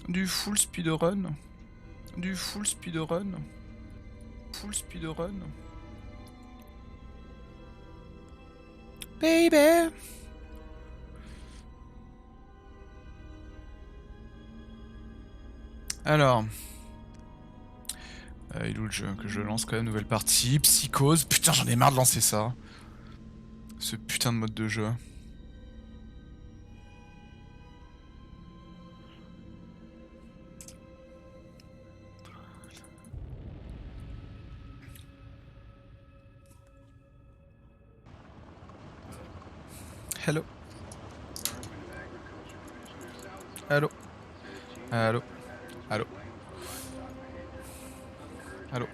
Du full speedrun. Du full speedrun. Full speedrun. Baby. Alors. Il est où le jeu que je lance quand même, nouvelle partie. Psychose. Putain, j'en ai marre de lancer ça. Ce putain de mode de jeu. Hello. Allô. Allô. Allô. Allô.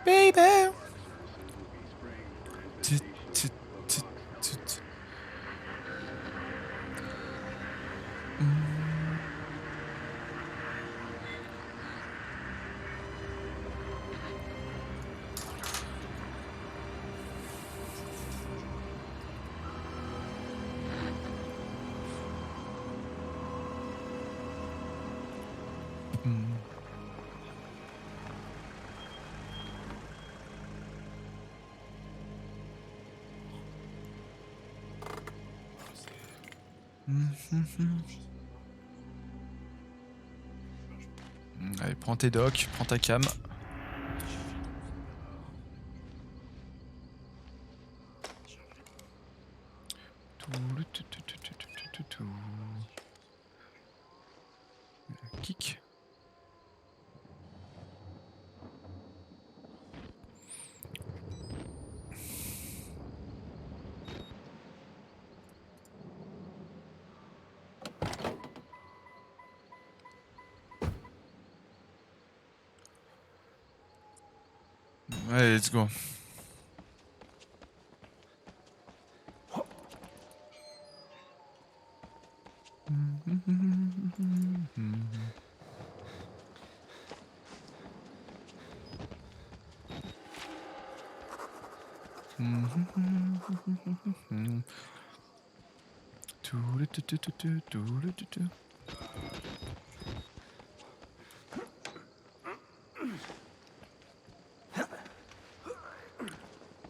Baby. Tit, tit, tit, tit. Allez, prends tes docs, prends ta cam. Kick. Allez, let's go.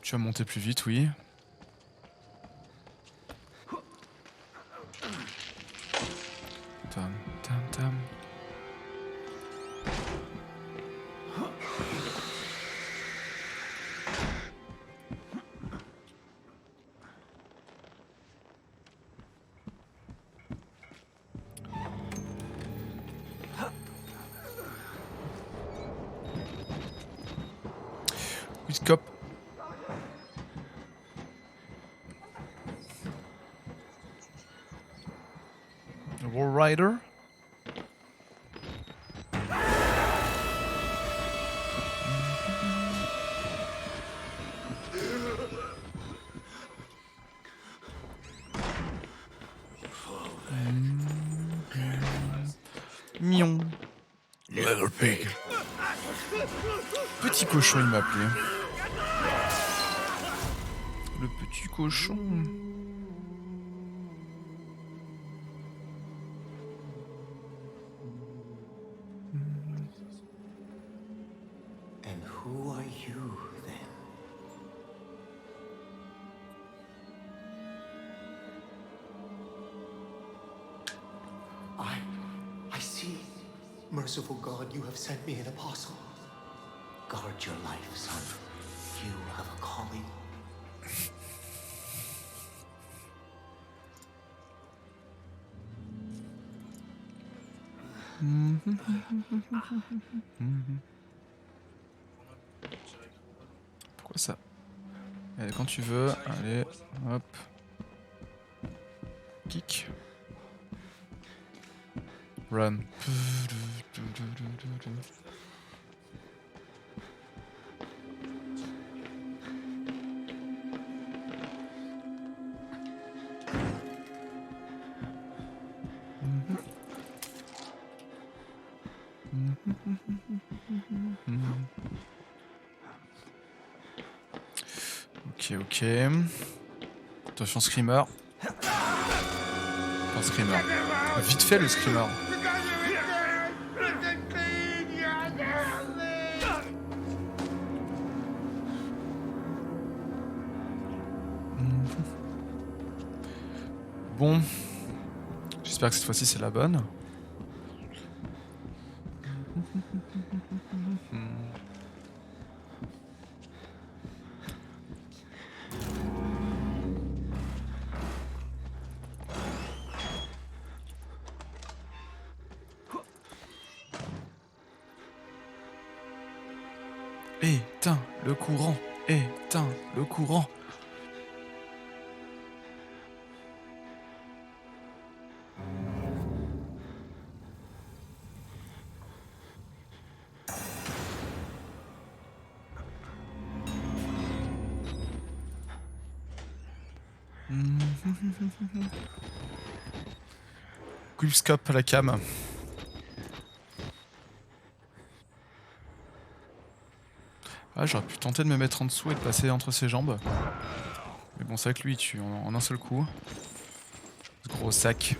Tu vas monter plus vite, oui. Tam, tam, tam. With cop. Wall Rider. Mion. Little pig. Petit cochon, il m'a appelé. Le petit cochon. And who are you, then? I see. Merciful God, you have sent me an apostle. Guard your life, son. You have a calling. Pourquoi ça? Allez, quand tu veux, allez, hop. Kick. Run. Ok. Attention, Screamer. Enfin, Screamer. Vite fait le Screamer. Bon. J'espère que cette fois-ci c'est la bonne. Éteins le courant. Éteins le courant. Quickscope à la cam. Ah, j'aurais pu tenter de me mettre en dessous et de passer entre ses jambes. Mais bon, c'est vrai que lui, il tue en un seul coup. Ce gros sac.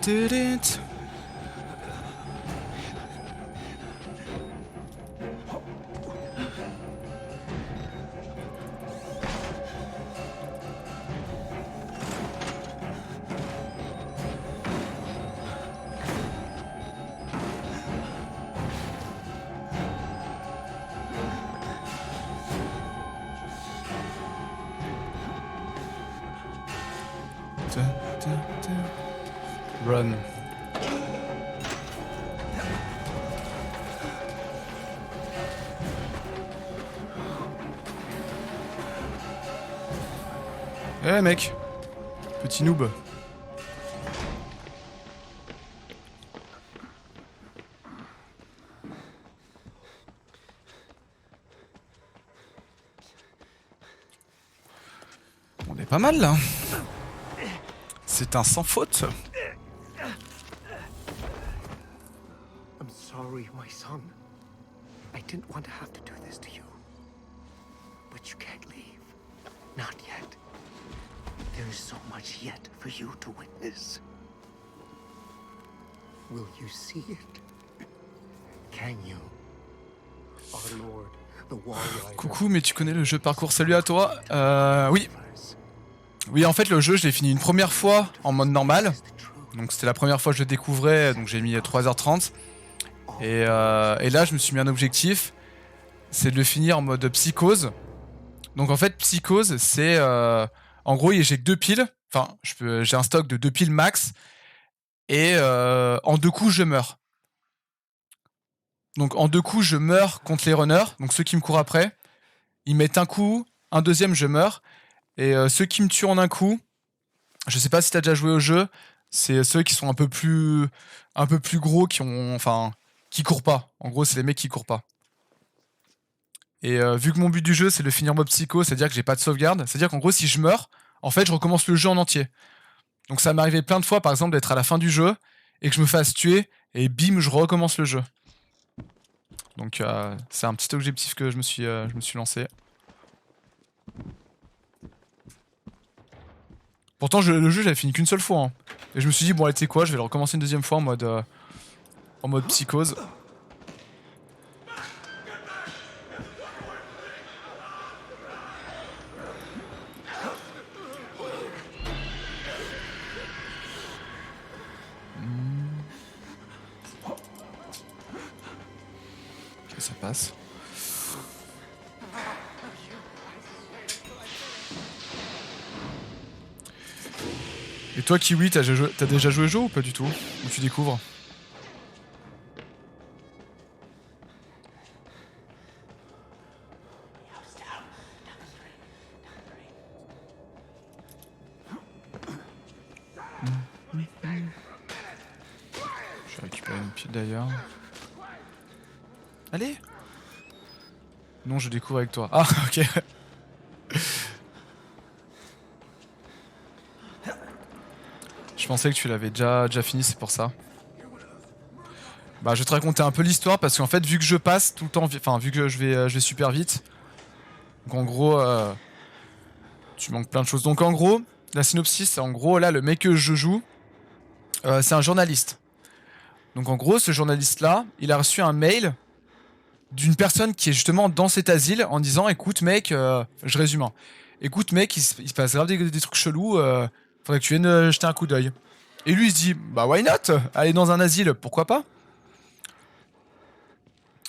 Did it? Run. Eh mec, petit noob. On est pas mal là. C'est un sans faute. I'm sorry, my son. I didn't want to have to do this to you. But you can't leave. Not yet. There is so much yet for you to witness. Will you see it? Can you? Our Lord, the Warrior. Coucou, mais tu connais le jeu parcours. Salut à toi. Oui. Oui, en fait, le jeu, je l'ai fini une première fois en mode normal. Donc, c'était la première fois que je le découvrais. Donc, j'ai mis 3h30. Et là, je me suis mis un objectif. C'est de le finir en mode psychose. Donc, en fait, psychose, c'est... en gros, j'ai que 2 piles. Enfin, j'ai un stock de 2 piles max. Et en 2 coups, je meurs. Donc, en 2 coups, je meurs contre les runners. Donc, ceux qui me courent après. Ils mettent un coup, un deuxième, je meurs. Et ceux qui me tuent en un coup, je sais pas si t'as déjà joué au jeu, c'est ceux qui sont un peu plus gros, qui courent pas. En gros, c'est les mecs qui courent pas. Et vu que mon but du jeu, c'est de finir mode psycho, c'est-à-dire que j'ai pas de sauvegarde, c'est-à-dire qu'en gros, si je meurs, en fait, je recommence le jeu en entier. Donc ça m'est arrivé plein de fois, par exemple, d'être à la fin du jeu et que je me fasse tuer et bim, je recommence le jeu. Donc c'est un petit objectif que je me suis lancé. Pourtant, le jeu, j'avais fini qu'une seule fois. Hein. Et je me suis dit, bon, allez, tu sais quoi, je vais le recommencer une deuxième fois en mode psychose. ça passe. Et toi, Kiwi, t'as déjà joué au jeu ou pas du tout? Ou tu découvres? Je vais récupérer une pile d'ailleurs. Allez! Non, je découvre avec toi. Ah, ok. Je pensais que tu l'avais déjà fini, c'est pour ça. Bah, je vais te raconter un peu l'histoire parce qu'en fait, vu que je passe tout le temps, enfin, vu que je vais super vite, donc en gros, tu manques plein de choses. Donc en gros, la synopsis, c'est en gros, là, le mec que je joue, c'est un journaliste. Donc en gros, ce journaliste-là, il a reçu un mail d'une personne qui est justement dans cet asile en disant écoute mec, je résume, hein. Écoute mec, il se passe grave des trucs chelous, faudrait que tu viennes jeter un coup d'œil. Et lui il se dit bah why not, aller dans un asile, pourquoi pas.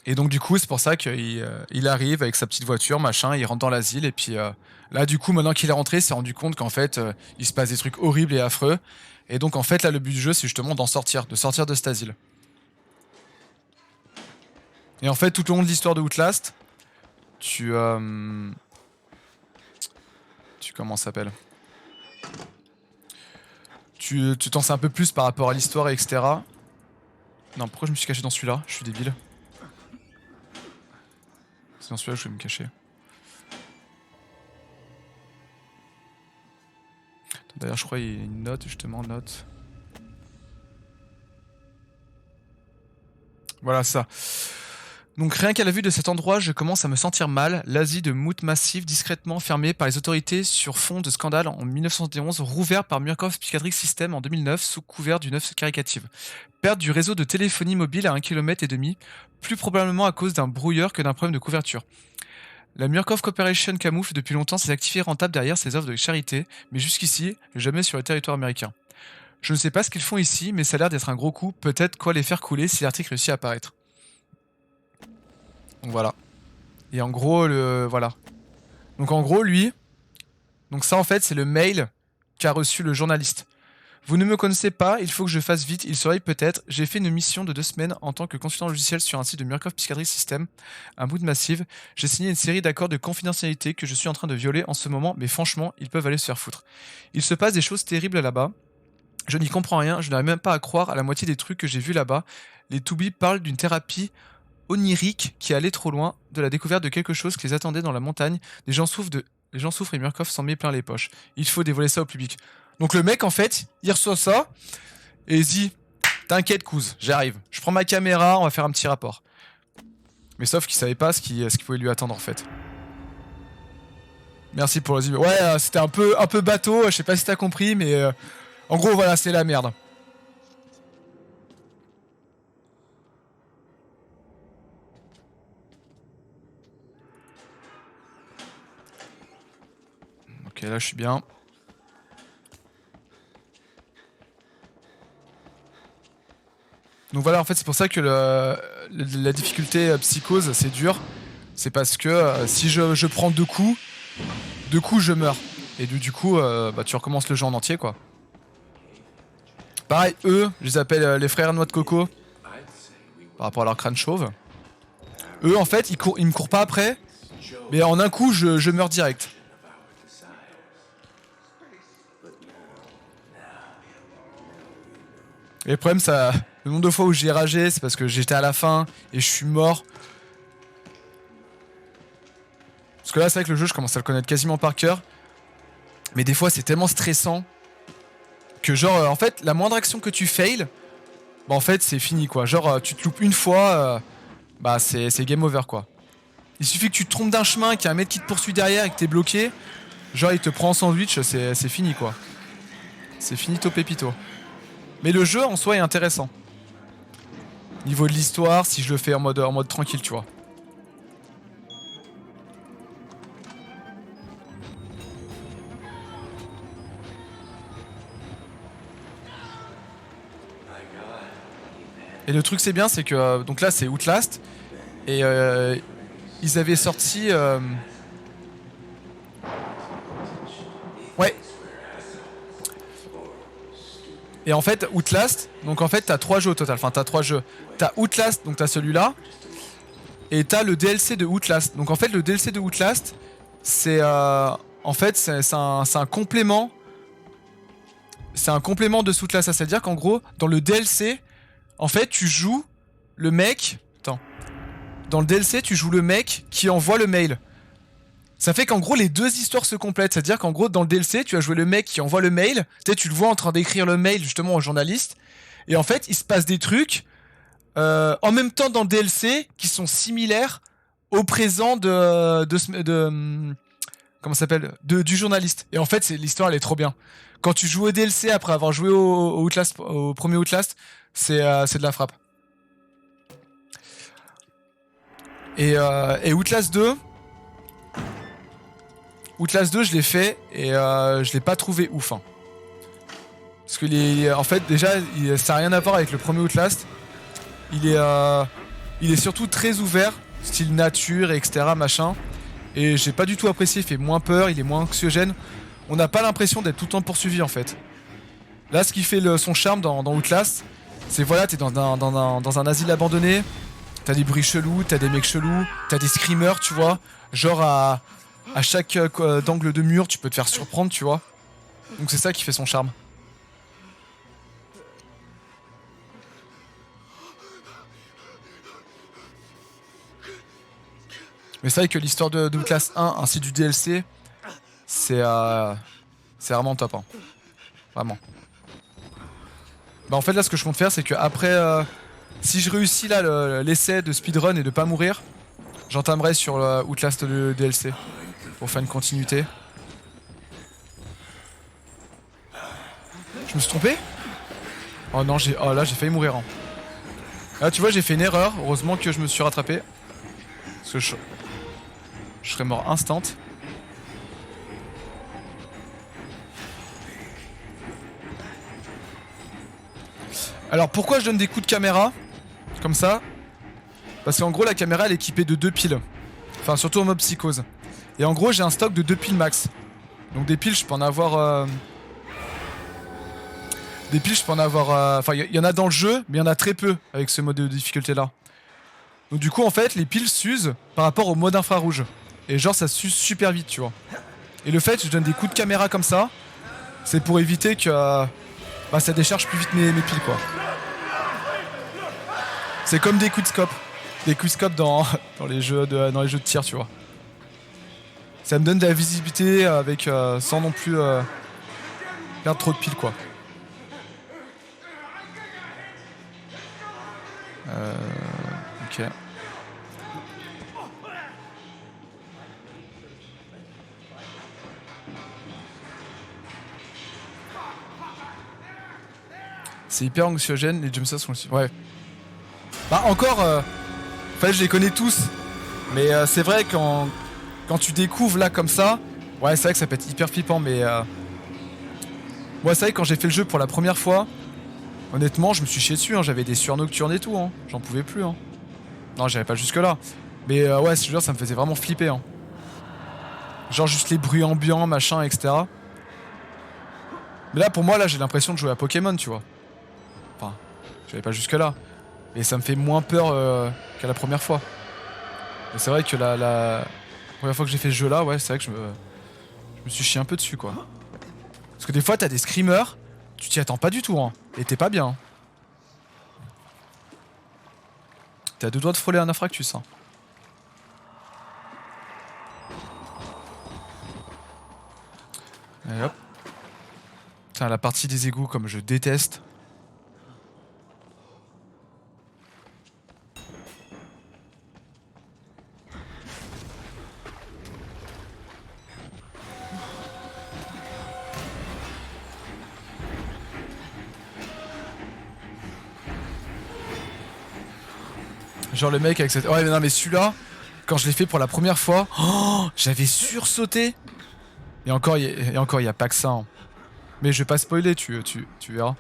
Et donc du coup c'est pour ça qu'il arrive avec sa petite voiture, machin, il rentre dans l'asile et puis là du coup maintenant qu'il est rentré, il s'est rendu compte qu'en fait il se passe des trucs horribles et affreux. Et donc en fait là le but du jeu c'est justement de sortir de cet asile. Et en fait, tout au long de l'histoire de Outlast, tu comment ça s'appelle? Tu t'en sais un peu plus par rapport à l'histoire, etc. Non, pourquoi je me suis caché dans celui-là? Je suis débile. C'est dans celui-là que je vais me cacher. D'ailleurs, je crois qu'il y a une note, justement, note. Voilà ça. Donc rien qu'à la vue de cet endroit, je commence à me sentir mal. L'Asie de Mout Massif, discrètement fermée par les autorités sur fond de scandale en 1971, rouvert par Murkoff Psychiatric System en 2009 sous couvert d'une œuvre caricative. Perte du réseau de téléphonie mobile à 1,5 km, plus probablement à cause d'un brouilleur que d'un problème de couverture. La Murkoff Corporation camoufle depuis longtemps ses activités rentables derrière ses offres de charité, mais jusqu'ici, jamais sur le territoire américain. Je ne sais pas ce qu'ils font ici, mais ça a l'air d'être un gros coup, peut-être quoi les faire couler si l'article réussit à apparaître. Donc voilà. Et en gros, voilà. Donc en gros, lui, donc ça en fait, c'est le mail qu'a reçu le journaliste. Vous ne me connaissez pas, il faut que je fasse vite, il surveille peut-être. J'ai fait une mission de 2 semaines en tant que consultant logiciel sur un site de Murkoff Psychiatric System, un bout de massive. J'ai signé une série d'accords de confidentialité que je suis en train de violer en ce moment, mais franchement, ils peuvent aller se faire foutre. Il se passe des choses terribles là-bas. Je n'y comprends rien, je n'arrive même pas à croire à la moitié des trucs que j'ai vus là-bas. Les Toubis parlent d'une thérapie onirique qui allait trop loin, de la découverte de quelque chose qui les attendait dans la montagne. Les gens souffrent et Murkoff s'en met plein les poches. Il faut dévoiler ça au public. Donc le mec, en fait, il reçoit ça et il se dit t'inquiète, couze, j'arrive. Je prends ma caméra, on va faire un petit rapport. Mais sauf qu'il savait pas ce qui pouvait lui attendre en fait. Merci pour les emails. Ouais, c'était un peu bateau, je sais pas si t'as compris, mais en gros, voilà, c'est la merde. Ok, là je suis bien. Donc voilà, en fait, c'est pour ça que la difficulté psychose, c'est dur. C'est parce que si je prends 2 coups, je meurs. Et du coup, bah, tu recommences le jeu en entier, quoi. Pareil, eux, je les appelle les frères noix de coco, par rapport à leur crâne chauve. Eux, en fait, ils me courent pas après, mais en un coup, je meurs direct. Et le problème, le nombre de fois où j'ai ragé, c'est parce que j'étais à la fin et je suis mort. Parce que là, c'est vrai que le jeu, je commence à le connaître quasiment par cœur. Mais des fois, c'est tellement stressant que genre, en fait, la moindre action que tu fails, bah en fait, c'est fini, quoi. Genre, tu te loupes une fois, bah c'est game over, quoi. Il suffit que tu te trompes d'un chemin, qu'il y a un mec qui te poursuit derrière et que t'es bloqué. Genre, il te prend en sandwich, c'est fini, quoi. C'est finito pépito. Mais le jeu, en soi, est intéressant. Niveau de l'histoire, si je le fais en mode tranquille, tu vois. Et le truc c'est bien, c'est que donc là c'est Outlast Et ils avaient sorti... Ouais. Et en fait, Outlast, donc en fait, t'as 3 jeux au total. Enfin, t'as 3 jeux. T'as Outlast, donc t'as celui-là. Et t'as le DLC de Outlast. Donc en fait, le DLC de Outlast, c'est... en fait, c'est un complément. C'est un complément de Outlast. C'est-à-dire qu'en gros, dans le DLC, en fait, tu joues le mec... Attends. Dans le DLC, tu joues le mec qui envoie le mail. Ça fait qu'en gros, les deux histoires se complètent. C'est-à-dire qu'en gros, dans le DLC, tu as joué le mec qui envoie le mail. Tu le vois en train d'écrire le mail justement au journaliste. Et en fait, il se passe des trucs en même temps dans le DLC qui sont similaires au présent comment ça s'appelle du journaliste. Et en fait, l'histoire, elle est trop bien. Quand tu joues au DLC après avoir joué au Outlast, au premier Outlast, c'est de la frappe. Et Outlast 2... Outlast 2, je l'ai fait et je l'ai pas trouvé ouf. Hein. Parce que en fait, déjà, ça n'a rien à voir avec le premier Outlast. Il est surtout très ouvert, style nature, etc. machin. Et j'ai pas du tout apprécié. Il fait moins peur, il est moins anxiogène. On n'a pas l'impression d'être tout le temps poursuivi en fait. Là, ce qui fait son charme dans Outlast, c'est voilà, t'es dans un asile abandonné. T'as des bruits chelous, t'as des mecs chelous, t'as des screamers, tu vois. Genre à chaque angle de mur, tu peux te faire surprendre, tu vois. Donc c'est ça qui fait son charme. Mais c'est vrai que l'histoire de Outlast 1 ainsi du DLC, c'est vraiment top. Hein. Vraiment. Bah en fait là ce que je compte faire c'est que après si je réussis là l'essai de speedrun et de pas mourir, j'entamerai sur Outlast le DLC pour faire une continuité. Je me suis trompé? Oh non, là j'ai failli mourir. Hein. Là tu vois j'ai fait une erreur, heureusement que je me suis rattrapé. Parce que je serais mort instant. Alors pourquoi je donne des coups de caméra comme ça? Parce qu'en gros la caméra elle est équipée de 2 piles. Enfin surtout en mode psychose. Et en gros j'ai un stock de 2 piles max. Donc des piles je peux en avoir... Des piles je peux en avoir... Enfin il y en a dans le jeu mais il y en a très peu avec ce mode de difficulté là. Donc du coup en fait les piles s'usent par rapport au mode infrarouge. Et genre ça s'use super vite tu vois. Et le fait que je donne des coups de caméra comme ça, c'est pour éviter que ça décharge plus vite mes piles quoi. C'est comme des quickscopes. Des quickscopes dans les jeux de tir tu vois. Ça me donne de la visibilité avec sans non plus perdre trop de piles quoi. Ok. C'est hyper anxiogène, les jumpscares sont aussi... Ouais. Bah encore... En fait, je les connais tous. Mais c'est vrai, quand tu découvres là comme ça... Ouais, c'est vrai que ça peut être hyper flippant, mais... Ouais, c'est vrai que quand j'ai fait le jeu pour la première fois... Honnêtement, je me suis chié dessus, hein. J'avais des sueurs nocturnes et tout. Hein. J'en pouvais plus. Hein. Non, j'irais pas jusque là. Mais ouais, ce jeu, ça me faisait vraiment flipper. Hein. Genre juste les bruits ambiants, machin, etc. Mais là, pour moi, là, j'ai l'impression de jouer à Pokémon, tu vois. Enfin, j'allais pas jusque là. Et ça me fait moins peur qu'à la première fois. Et c'est vrai que la première fois que j'ai fait ce jeu là, ouais, c'est vrai que je me suis chié un peu dessus quoi. Parce que des fois t'as des screamers, tu t'y attends pas du tout hein. Et t'es pas bien. Hein. T'as 2 doigts de frôler un infractus. Hein. Et hop. Putain, la partie des égouts comme je déteste. Genre le mec avec cette... Ouais mais non mais celui-là, quand je l'ai fait pour la première fois, j'avais sursauté. Et encore, il y a pas que ça. Hein. Mais je vais pas spoiler, tu verras.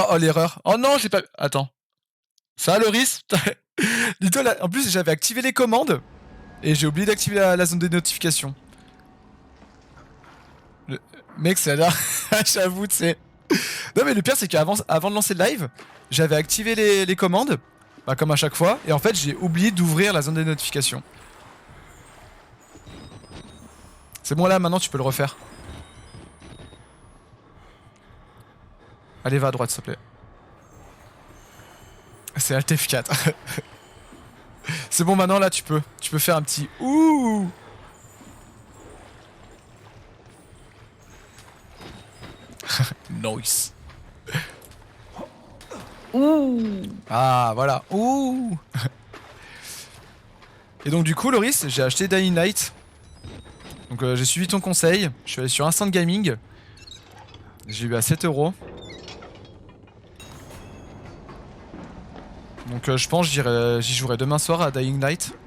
Oh l'erreur. Oh non, j'ai pas... Attends. Ça, Loris? Dis-toi, là, en plus, j'avais activé les commandes. Et j'ai oublié d'activer la zone des notifications. Le... Mec, c'est là. J'avoue, tu sais. Non, mais le pire, c'est qu'avant de lancer le live, j'avais activé les commandes. Bah, comme à chaque fois. Et en fait, j'ai oublié d'ouvrir la zone des notifications. C'est bon, là, maintenant, tu peux le refaire. Allez, va à droite, s'il te plaît. C'est Alt F4. C'est bon, maintenant, là, tu peux. Tu peux faire un petit ouh. Nice. Ouh. Ah, voilà. Ouh. Et donc, du coup, Loris, j'ai acheté Dying Light. Donc, j'ai suivi ton conseil. Je suis allé sur Instant Gaming. J'ai eu à 7 €. Donc je pense j'y jouerai demain soir à Dying Light.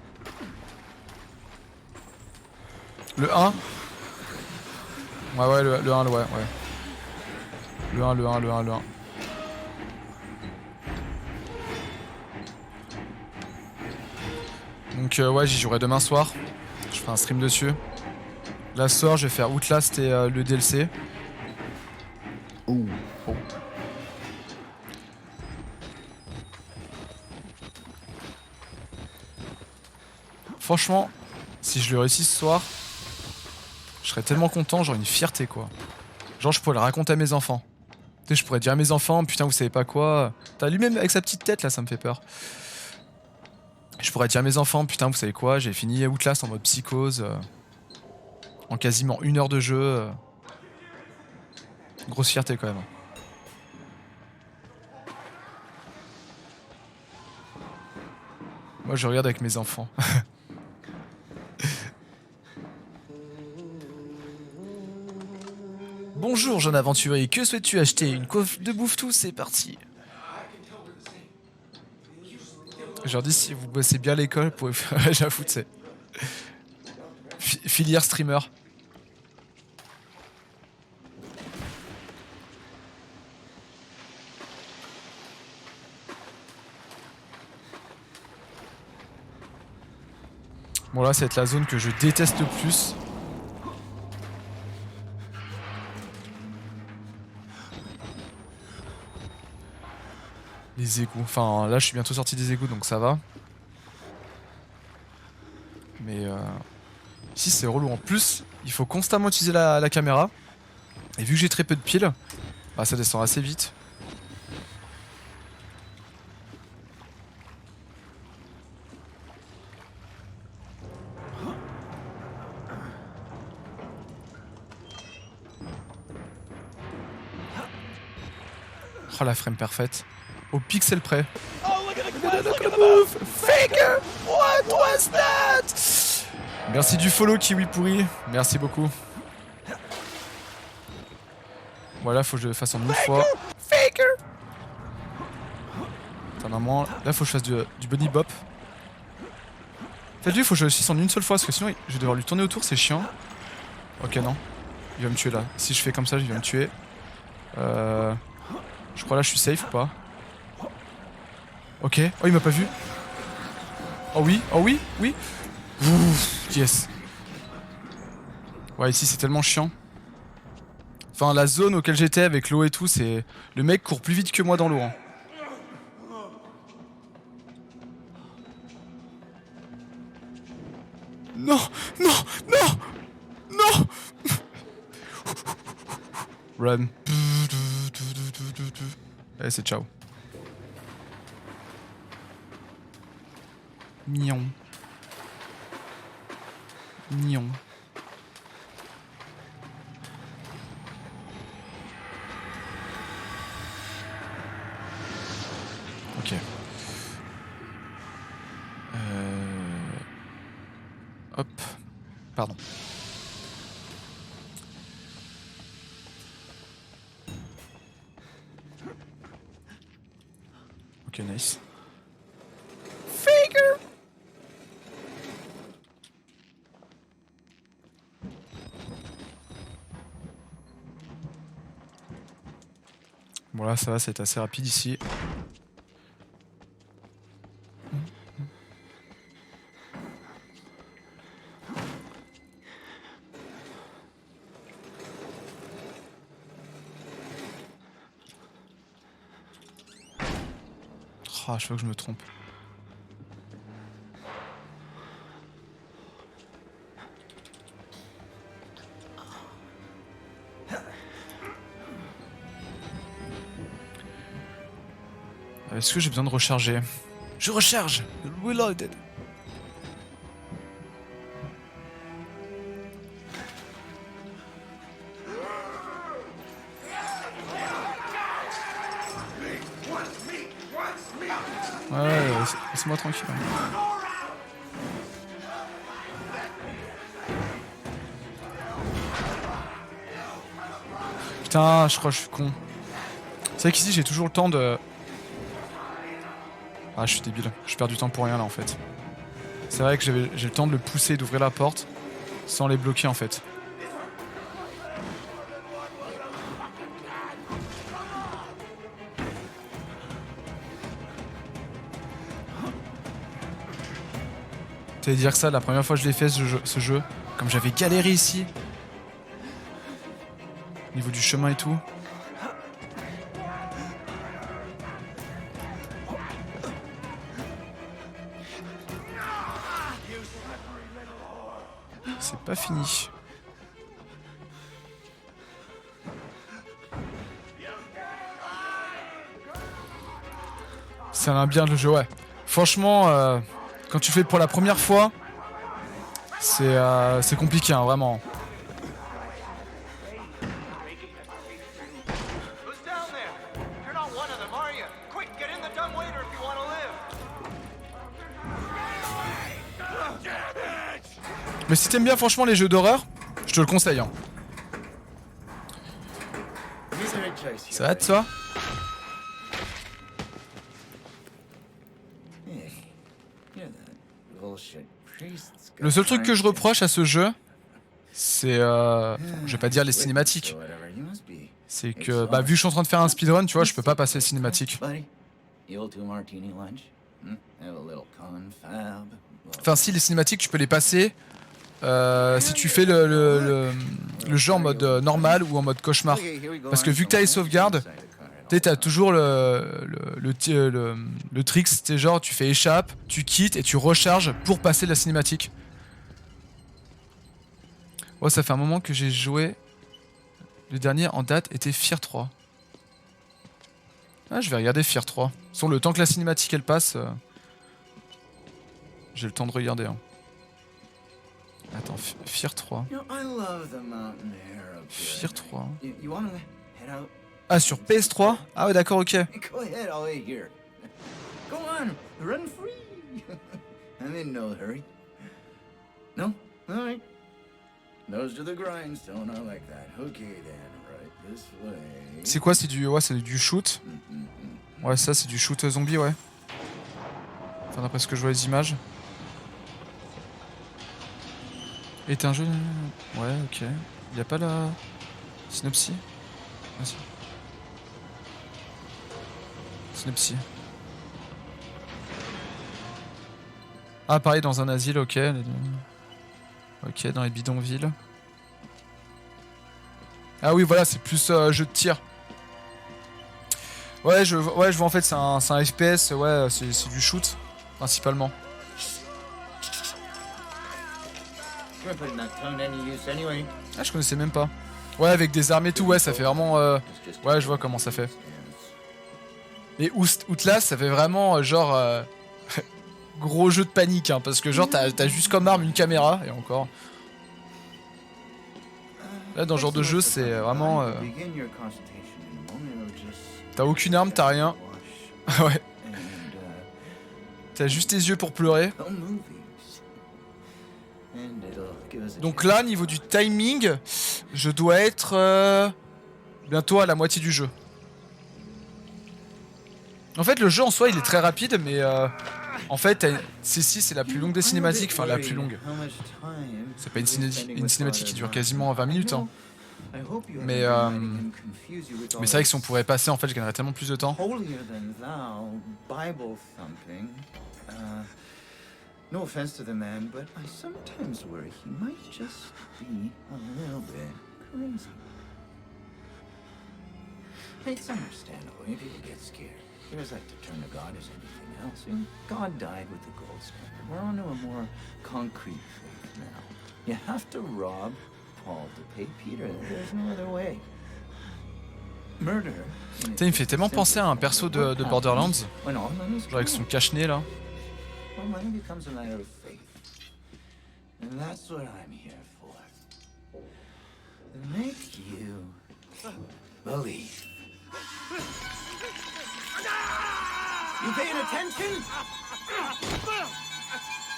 Le 1. Ouais, le 1, ouais. Le 1. Donc ouais, j'y jouerai demain soir. Je ferai un stream dessus. Là ce soir, je vais faire Outlast et le DLC. Oh. Franchement, si je le réussis ce soir, je serais tellement content, j'aurais une fierté quoi. Genre je pourrais le raconter à mes enfants. Tu sais, je pourrais dire à mes enfants, putain vous savez pas quoi. T'as lui-même avec sa petite tête là, ça me fait peur. Je pourrais dire à mes enfants, putain vous savez quoi, j'ai fini Outlast en mode psychose. En quasiment 1 heure de jeu. Grosse fierté quand même. Moi je regarde avec mes enfants. Bonjour jeune aventurier, que souhaites-tu acheter? Une coiffe de bouffe-tout, c'est parti. Je leur dis si vous bossez bien à l'école, vous pouvez faire... J'avoue, tu sais. Filière streamer. Bon là, ça va être la zone que je déteste le plus. Les égouts. Enfin, là, je suis bientôt sorti des égouts, donc ça va. Mais ici, c'est relou. En plus, il faut constamment utiliser la caméra. Et vu que j'ai très peu de piles, bah, ça descend assez vite. Oh, la frame parfaite. Au pixel près. Faker! What was that? Merci du follow, Kiwi pourri. Merci beaucoup. Voilà, faut que je le fasse en une fois. Faker! Attends, normalement, là, faut que je fasse du bunny bop. Faites-lui, faut que je le fasse en une seule fois, parce que sinon, je vais devoir lui tourner autour, c'est chiant. Ok, non. Il va me tuer là. Si je fais comme ça, il va me tuer. Je crois là, je suis safe ou pas? Ok. Oh, il m'a pas vu. Oh oui, oui. Ouh, yes. Ouais, ici, c'est tellement chiant. Enfin, la zone auquel j'étais avec l'eau et tout, c'est... Le mec court plus vite que moi dans l'eau. Hein. Non. Run. Allez, c'est ciao. Mignon. Ok. Hop. Pardon. Ok, nice. Faker! Bon là ça va, c'est assez rapide ici. Ah, je crois que je me trompe. Est-ce que j'ai besoin de recharger? Je recharge! Reloaded! Ouais, laisse-moi tranquille. Putain, je crois que je suis con. C'est vrai qu'ici j'ai toujours le temps de... Ah, je suis débile. Je perds du temps pour rien là en fait. C'est vrai que j'ai le temps de le pousser, d'ouvrir la porte, sans les bloquer en fait. T'allais dire que ça, la première fois que je l'ai fait ce jeu, comme j'avais galéré ici, au niveau du chemin et tout. C'est pas fini. Ça va bien le jeu, ouais. Franchement, quand tu fais pour la première fois, c'est compliqué, hein, vraiment. Mais si t'aimes bien franchement les jeux d'horreur, je te le conseille. Hein. Ça va de toi? Le seul truc que je reproche à ce jeu, c'est... je vais pas dire les cinématiques. C'est que, bah, vu que je suis en train de faire un speedrun, tu vois, je peux pas passer les cinématiques. Enfin, si, les cinématiques, tu peux les passer si tu fais le jeu en mode normal ou en mode cauchemar. Parce que vu que t'as les sauvegardes, t'as toujours le trick, c'est genre tu fais échappe, tu quittes et tu recharges pour passer la cinématique. Oh, ça fait un moment que j'ai joué. Le dernier en date était Fear 3. Ah, je vais regarder Fear 3. Sur le temps que la cinématique elle passe, j'ai le temps de regarder. Hein. Attends, Fear 3. Fear 3. Ah, sur PS3? Ah ouais, d'accord, ok. C'est quoi? C'est du shoot? Ouais, ça c'est du shoot zombie, ouais. Enfin, d'après ce que je vois les images. Et t'es un jeu... Ouais, ok. Y'a pas la... synopsis? Ah si. Synopsis. Ah, pareil, dans un asile, ok. Ok, dans les bidonvilles. Ah oui, voilà, c'est plus jeu de tir. Ouais, je vois en fait, c'est un FPS, ouais, c'est du shoot, principalement. Ah, je connaissais même pas. Ouais, avec des armes et tout, ouais, ça fait vraiment... Ouais, je vois comment ça fait. Et Outlast, ça fait vraiment genre... gros jeu de panique, hein, parce que genre, t'as juste comme arme une caméra, et encore... Là, dans ce genre de jeu, c'est vraiment... T'as aucune arme, t'as rien. Ouais. T'as juste tes yeux pour pleurer. Donc là, niveau du timing, je dois être bientôt à la moitié du jeu. En fait, le jeu en soi, il est très rapide, mais en fait, c'est la plus longue des cinématiques. Enfin, la plus longue. C'est pas une cinématique qui dure quasiment 20 minutes. Hein. Mais c'est vrai que si on pourrait passer, en fait, je gagnerais tellement plus de temps. Holier than thou, Bible thumping. No offense to the man, but I sometimes worry he might just be a little bit crazy. It's understandable. People get scared. They're as like to turn to God as anything else. And God died with the gold standard. We're on to a more concrete faith now. You have to rob Paul to pay Peter. There's no other way. Murder. Putain, il me fait tellement penser à un perso de Borderlands. Genre avec son cache-nez là. Well, money becomes a matter of faith. And that's what I'm here for. To make you believe. You paying attention?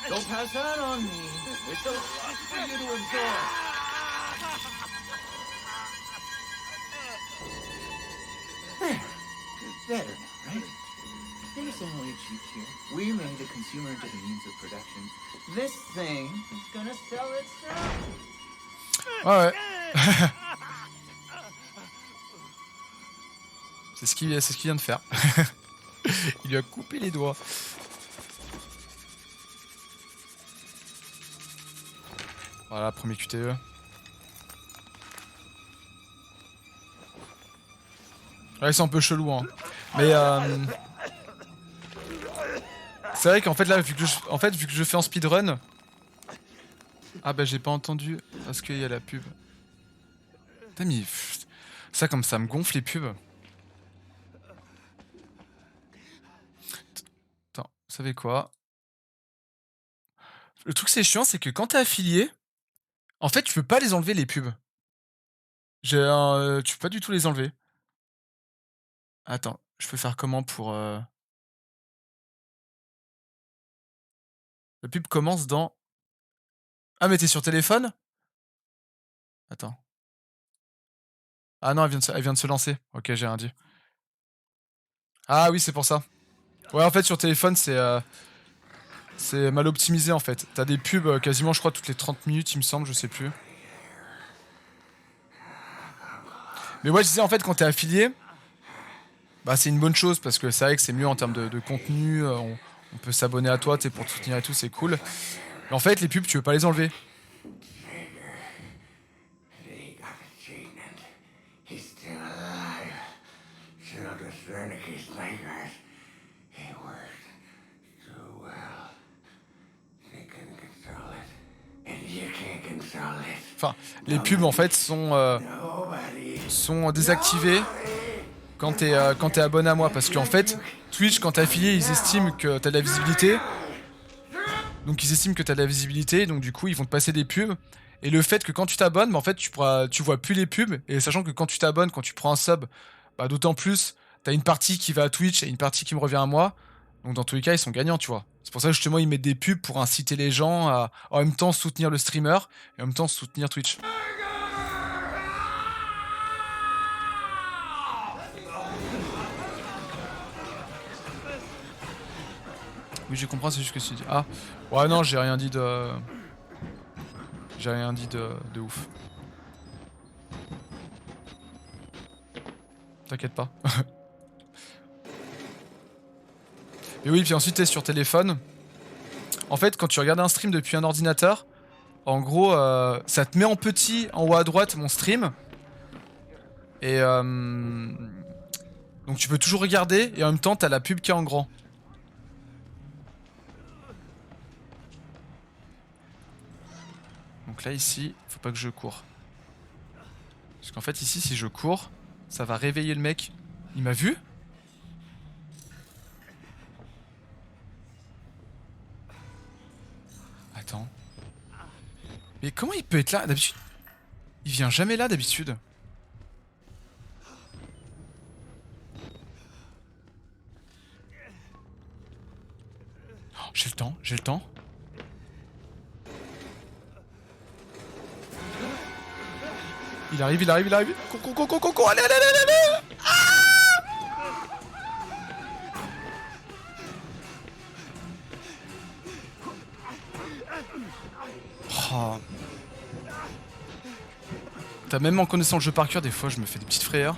Don't pass that on me. It's a lot for you to absorb. There. Better now, right? There's no way cheap here. We made the consumer into the means of production. This thing is gonna sell itself. Ouais. C'est ce qu'il vient de faire. Il lui a coupé les doigts. Voilà, premier QTE. Ouais, c'est un peu chelou, hein. Mais c'est vrai qu'en fait là, vu que je fais en speedrun. Ah bah j'ai pas entendu parce qu'il y a la pub. Putain mais ça comme ça me gonfle les pubs. Attends, vous savez quoi? Le truc c'est chiant, c'est que quand t'es affilié, en fait tu peux pas les enlever les pubs. Tu peux pas du tout les enlever. Attends, je peux faire comment pour La pub commence dans... Ah mais t'es sur téléphone? Attends. Ah non, elle vient de se lancer. Ok, j'ai rien dit. Ah oui, c'est pour ça. Ouais, en fait, sur téléphone, c'est mal optimisé, en fait. T'as des pubs quasiment, je crois, toutes les 30 minutes, il me semble, je sais plus. Mais ouais, je disais, en fait, quand t'es affilié, bah c'est une bonne chose, parce que c'est vrai que c'est mieux en termes de contenu, on peut s'abonner à toi, tu sais, pour te soutenir et tout, c'est cool. Mais en fait, les pubs, tu veux pas les enlever. Enfin, les pubs en fait sont désactivées quand t'es abonné à moi, parce qu'en fait Twitch, quand t'es affilié, ils estiment que t'as de la visibilité, donc du coup ils vont te passer des pubs. Et le fait que quand tu t'abonnes, bah, en fait tu vois plus les pubs, et sachant que quand tu t'abonnes, quand tu prends un sub, bah, d'autant plus t'as une partie qui va à Twitch et une partie qui me revient à moi. Donc dans tous les cas, ils sont gagnants, tu vois. C'est pour ça que justement, ils mettent des pubs pour inciter les gens à en même temps soutenir le streamer et en même temps soutenir Twitch. Oui, je comprends, c'est juste que tu dis... Ah, ouais, non, j'ai rien dit de... J'ai rien dit de ouf. T'inquiète pas. Et oui, puis ensuite t'es sur téléphone. En fait, quand tu regardes un stream depuis un ordinateur, en gros, ça te met en petit en haut à droite mon stream. Et donc tu peux toujours regarder et en même temps t'as la pub qui est en grand. Donc là ici, faut pas que je cours. Parce qu'en fait ici, si je cours, ça va réveiller le mec. Il m'a vu ? Attends. Mais comment il peut être là d'habitude? Il vient jamais là d'habitude. Oh, j'ai le temps, j'ai le temps. Il arrive, il arrive, il arrive. Coco, allez, allez, allez, allez. Oh. T'as même en connaissant le jeu par cœur, des fois je me fais des petites frayeurs.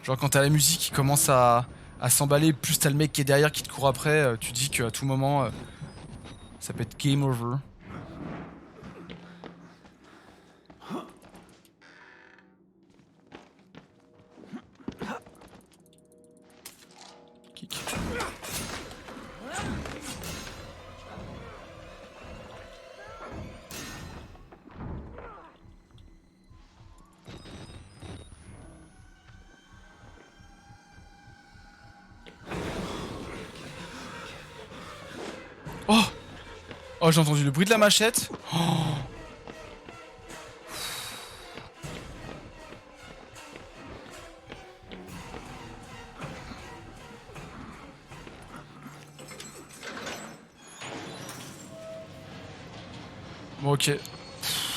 Genre quand t'as la musique qui commence à s'emballer, plus t'as le mec qui est derrière qui te court après, tu dis qu'à tout moment, ça peut être game over. Kick. Oh! Oh, j'ai entendu le bruit de la machette. Oh. Bon, ok.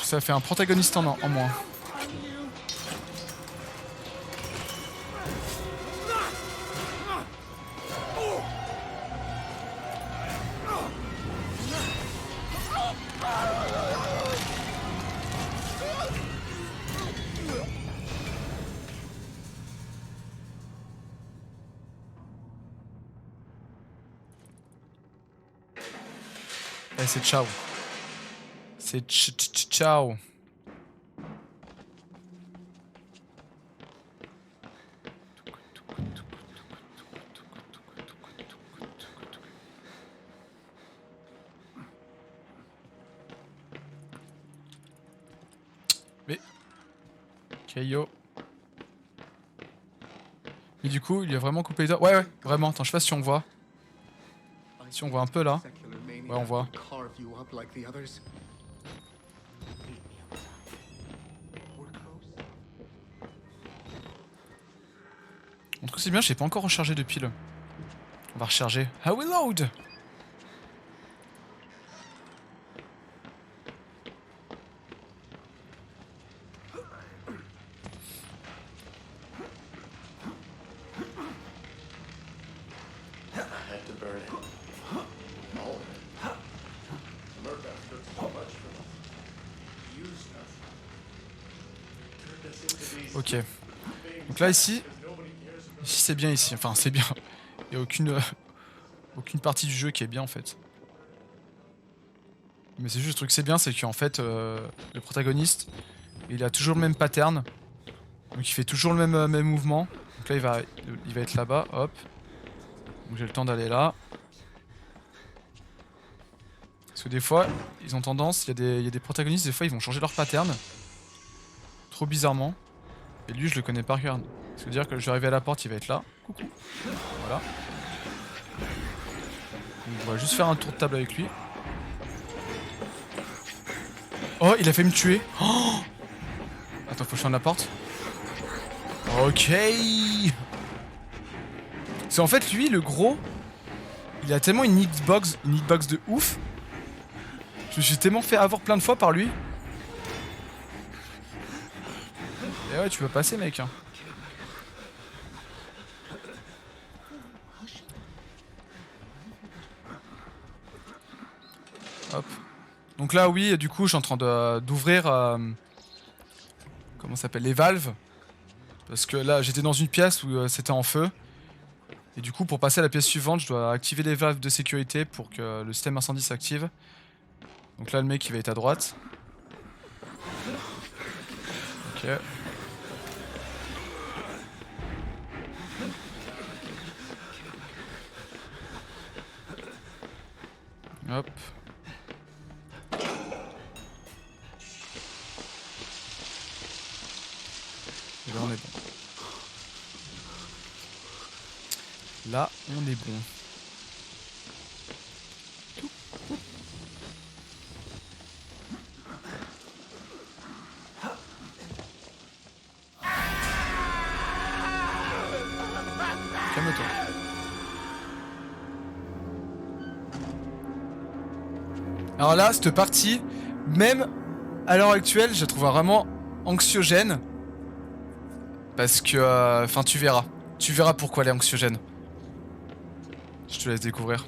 Ça fait un protagoniste en moins. Eh, c'est ciao. C'est ciao. Mais... Kaio. Mais du coup, il a vraiment coupé les doigts. Ouais, vraiment. Attends, je sais pas si on voit. Si on voit un peu là. Ouais, on voit. Mon truc c'est bien, j'ai pas encore rechargé de piles. On va recharger. Ah oui, load. Ok. Donc là ici c'est bien ici. Enfin c'est bien. Il y a aucune partie du jeu qui est bien en fait. Mais c'est juste le truc c'est bien, c'est qu'en fait le protagoniste il a toujours le même pattern. Donc il fait toujours le même mouvement. Donc là il va être là-bas, hop. Donc j'ai le temps d'aller là. Parce que des fois, ils ont tendance, il y a des protagonistes, des fois ils vont changer leur pattern. Trop bizarrement. Et lui je le connais par cœur. Ça veut dire que je vais arriver à la porte, il va être là. Coucou. Voilà. Donc, on va juste faire un tour de table avec lui. Oh, il a fait me tuer. Oh, attends, faut que je ferme la porte. Ok. C'est en fait lui, le gros, il a tellement une hitbox de ouf. Je me suis tellement fait avoir plein de fois par lui. Et ouais, tu vas passer, mec. Hein. Hop. Donc là, oui, du coup, je suis en train d'ouvrir... comment ça s'appelle, les valves. Parce que là, j'étais dans une pièce où c'était en feu. Et du coup, pour passer à la pièce suivante, je dois activer les valves de sécurité pour que le système incendie s'active. Donc là, le mec, il va être à droite. Ok. Hop. Et là, on est bon. Là, on est bon. Calme-toi. Alors là, cette partie, même à l'heure actuelle, je la trouve vraiment anxiogène. Parce que... Enfin, tu verras. Tu verras pourquoi elle est anxiogène. Je te laisse découvrir.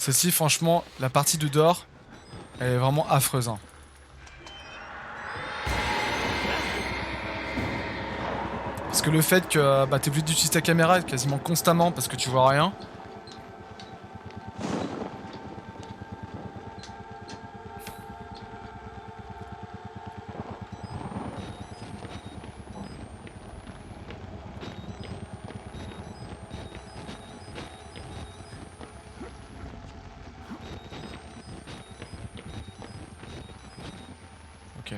Celle-ci, franchement, la partie de dehors, elle est vraiment affreuse. Hein. Parce que le fait que bah, t'es obligé d'utiliser ta caméra quasiment constamment parce que tu vois rien. Ok.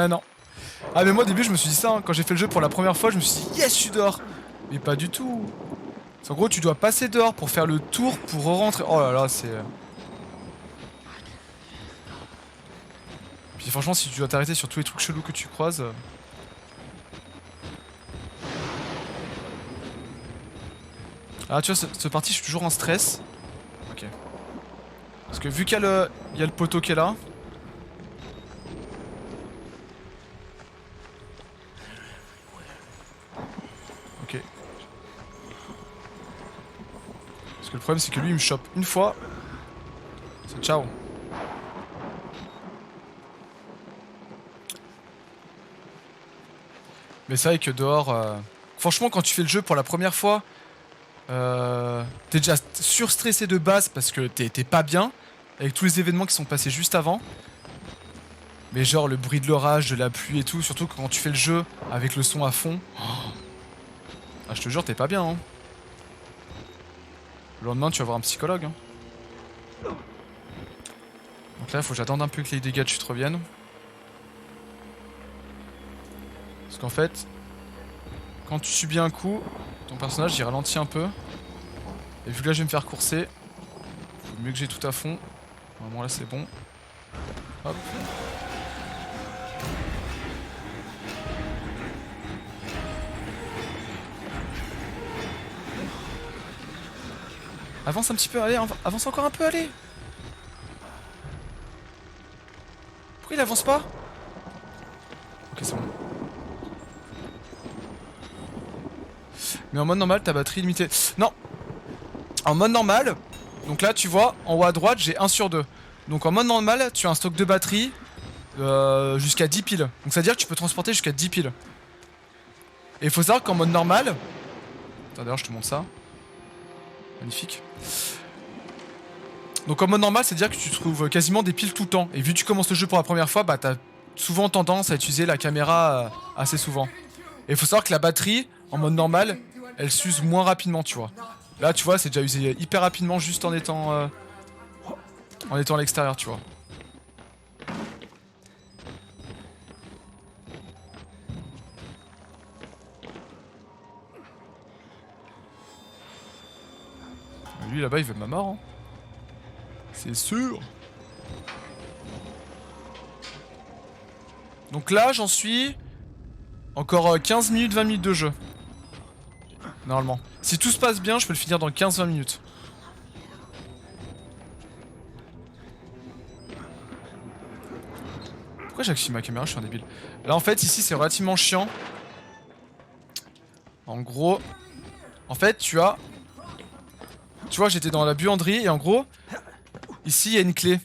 Non. Ah mais moi au début je me suis dit ça, hein. Quand j'ai fait le jeu pour la première fois je me suis dit yes je suis dehors. Mais pas du tout. En gros tu dois passer dehors pour faire le tour pour re-rentrer. Oh là là c'est... Puis franchement si tu dois t'arrêter sur tous les trucs chelous que tu croises... Ah tu vois ce parti je suis toujours en stress. Ok. Parce que vu qu'il y a le poteau qui est là... Ok. Parce que le problème c'est que lui il me chope une fois. C'est ciao. Mais c'est vrai que dehors... Franchement quand tu fais le jeu pour la première fois... T'es déjà surstressé de base parce que t'es pas bien. Avec tous les événements qui sont passés juste avant. Mais genre le bruit de l'orage, de la pluie et tout. Surtout quand tu fais le jeu avec le son à fond. Ah je te jure t'es pas bien hein. Le lendemain tu vas voir un psychologue hein. Donc là il faut que j'attende un peu que les dégâts de chute reviennent. Parce qu'en fait quand tu subis un coup, ton personnage il ralentit un peu. Et vu que là je vais me faire courser, faut mieux que j'ai tout à fond. Normalement là c'est bon. Hop. Avance un petit peu, allez, avance encore un peu, allez. Pourquoi il avance pas? Ok, c'est bon. Mais en mode normal, ta batterie est limitée. Non. En mode normal, donc là, tu vois, en haut à droite, j'ai 1 sur 2. Donc en mode normal, tu as un stock de batterie jusqu'à 10 piles. Donc c'est à dire que tu peux transporter jusqu'à 10 piles. Et il faut savoir qu'en mode normal... Attends, d'ailleurs, je te montre ça. Magnifique. Donc en mode normal, c'est à dire que tu trouves quasiment des piles tout le temps. Et vu que tu commences le jeu pour la première fois, bah t'as souvent tendance à utiliser la caméra assez souvent. Et il faut savoir que la batterie, en mode normal, elle s'use moins rapidement, tu vois. Là, tu vois, c'est déjà usé hyper rapidement juste en étant à l'extérieur, tu vois. Lui là-bas, il veut ma mort. Hein. C'est sûr. Donc là, j'en suis encore 15 minutes, 20 minutes de jeu. Normalement. Si tout se passe bien, je peux le finir dans 15-20 minutes. Pourquoi j'active ma caméra? Je suis un débile. Là, en fait, ici, c'est relativement chiant. En gros... En fait, tu vois, j'étais dans la buanderie et en gros... Ici, il y a une clé.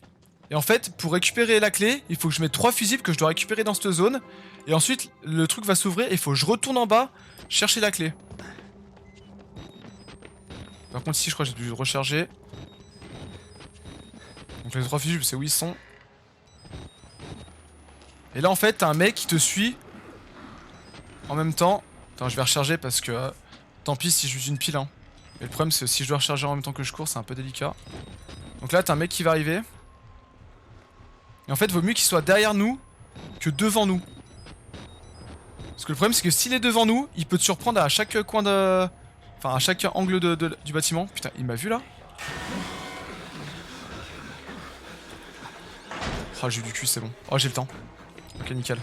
Et en fait, pour récupérer la clé, il faut que je mette 3 fusibles que je dois récupérer dans cette zone. Et ensuite, le truc va s'ouvrir et il faut que je retourne en bas chercher la clé. Par contre, ici, je crois que j'ai dû recharger. Donc les 3 fusibles, c'est où ils sont. Et là, en fait, t'as un mec qui te suit en même temps. Attends, je vais recharger parce que... tant pis si j'use une pile, hein. Et le problème, c'est que si je dois recharger en même temps que je cours, c'est un peu délicat. Donc là, t'as un mec qui va arriver. Et en fait, vaut mieux qu'il soit derrière nous que devant nous. Parce que le problème, c'est que s'il est devant nous, il peut te surprendre à chaque coin de... Enfin, à chaque angle du bâtiment. Putain, il m'a vu là? Oh, j'ai eu du cul, c'est bon. Oh, j'ai le temps. Ok, nickel.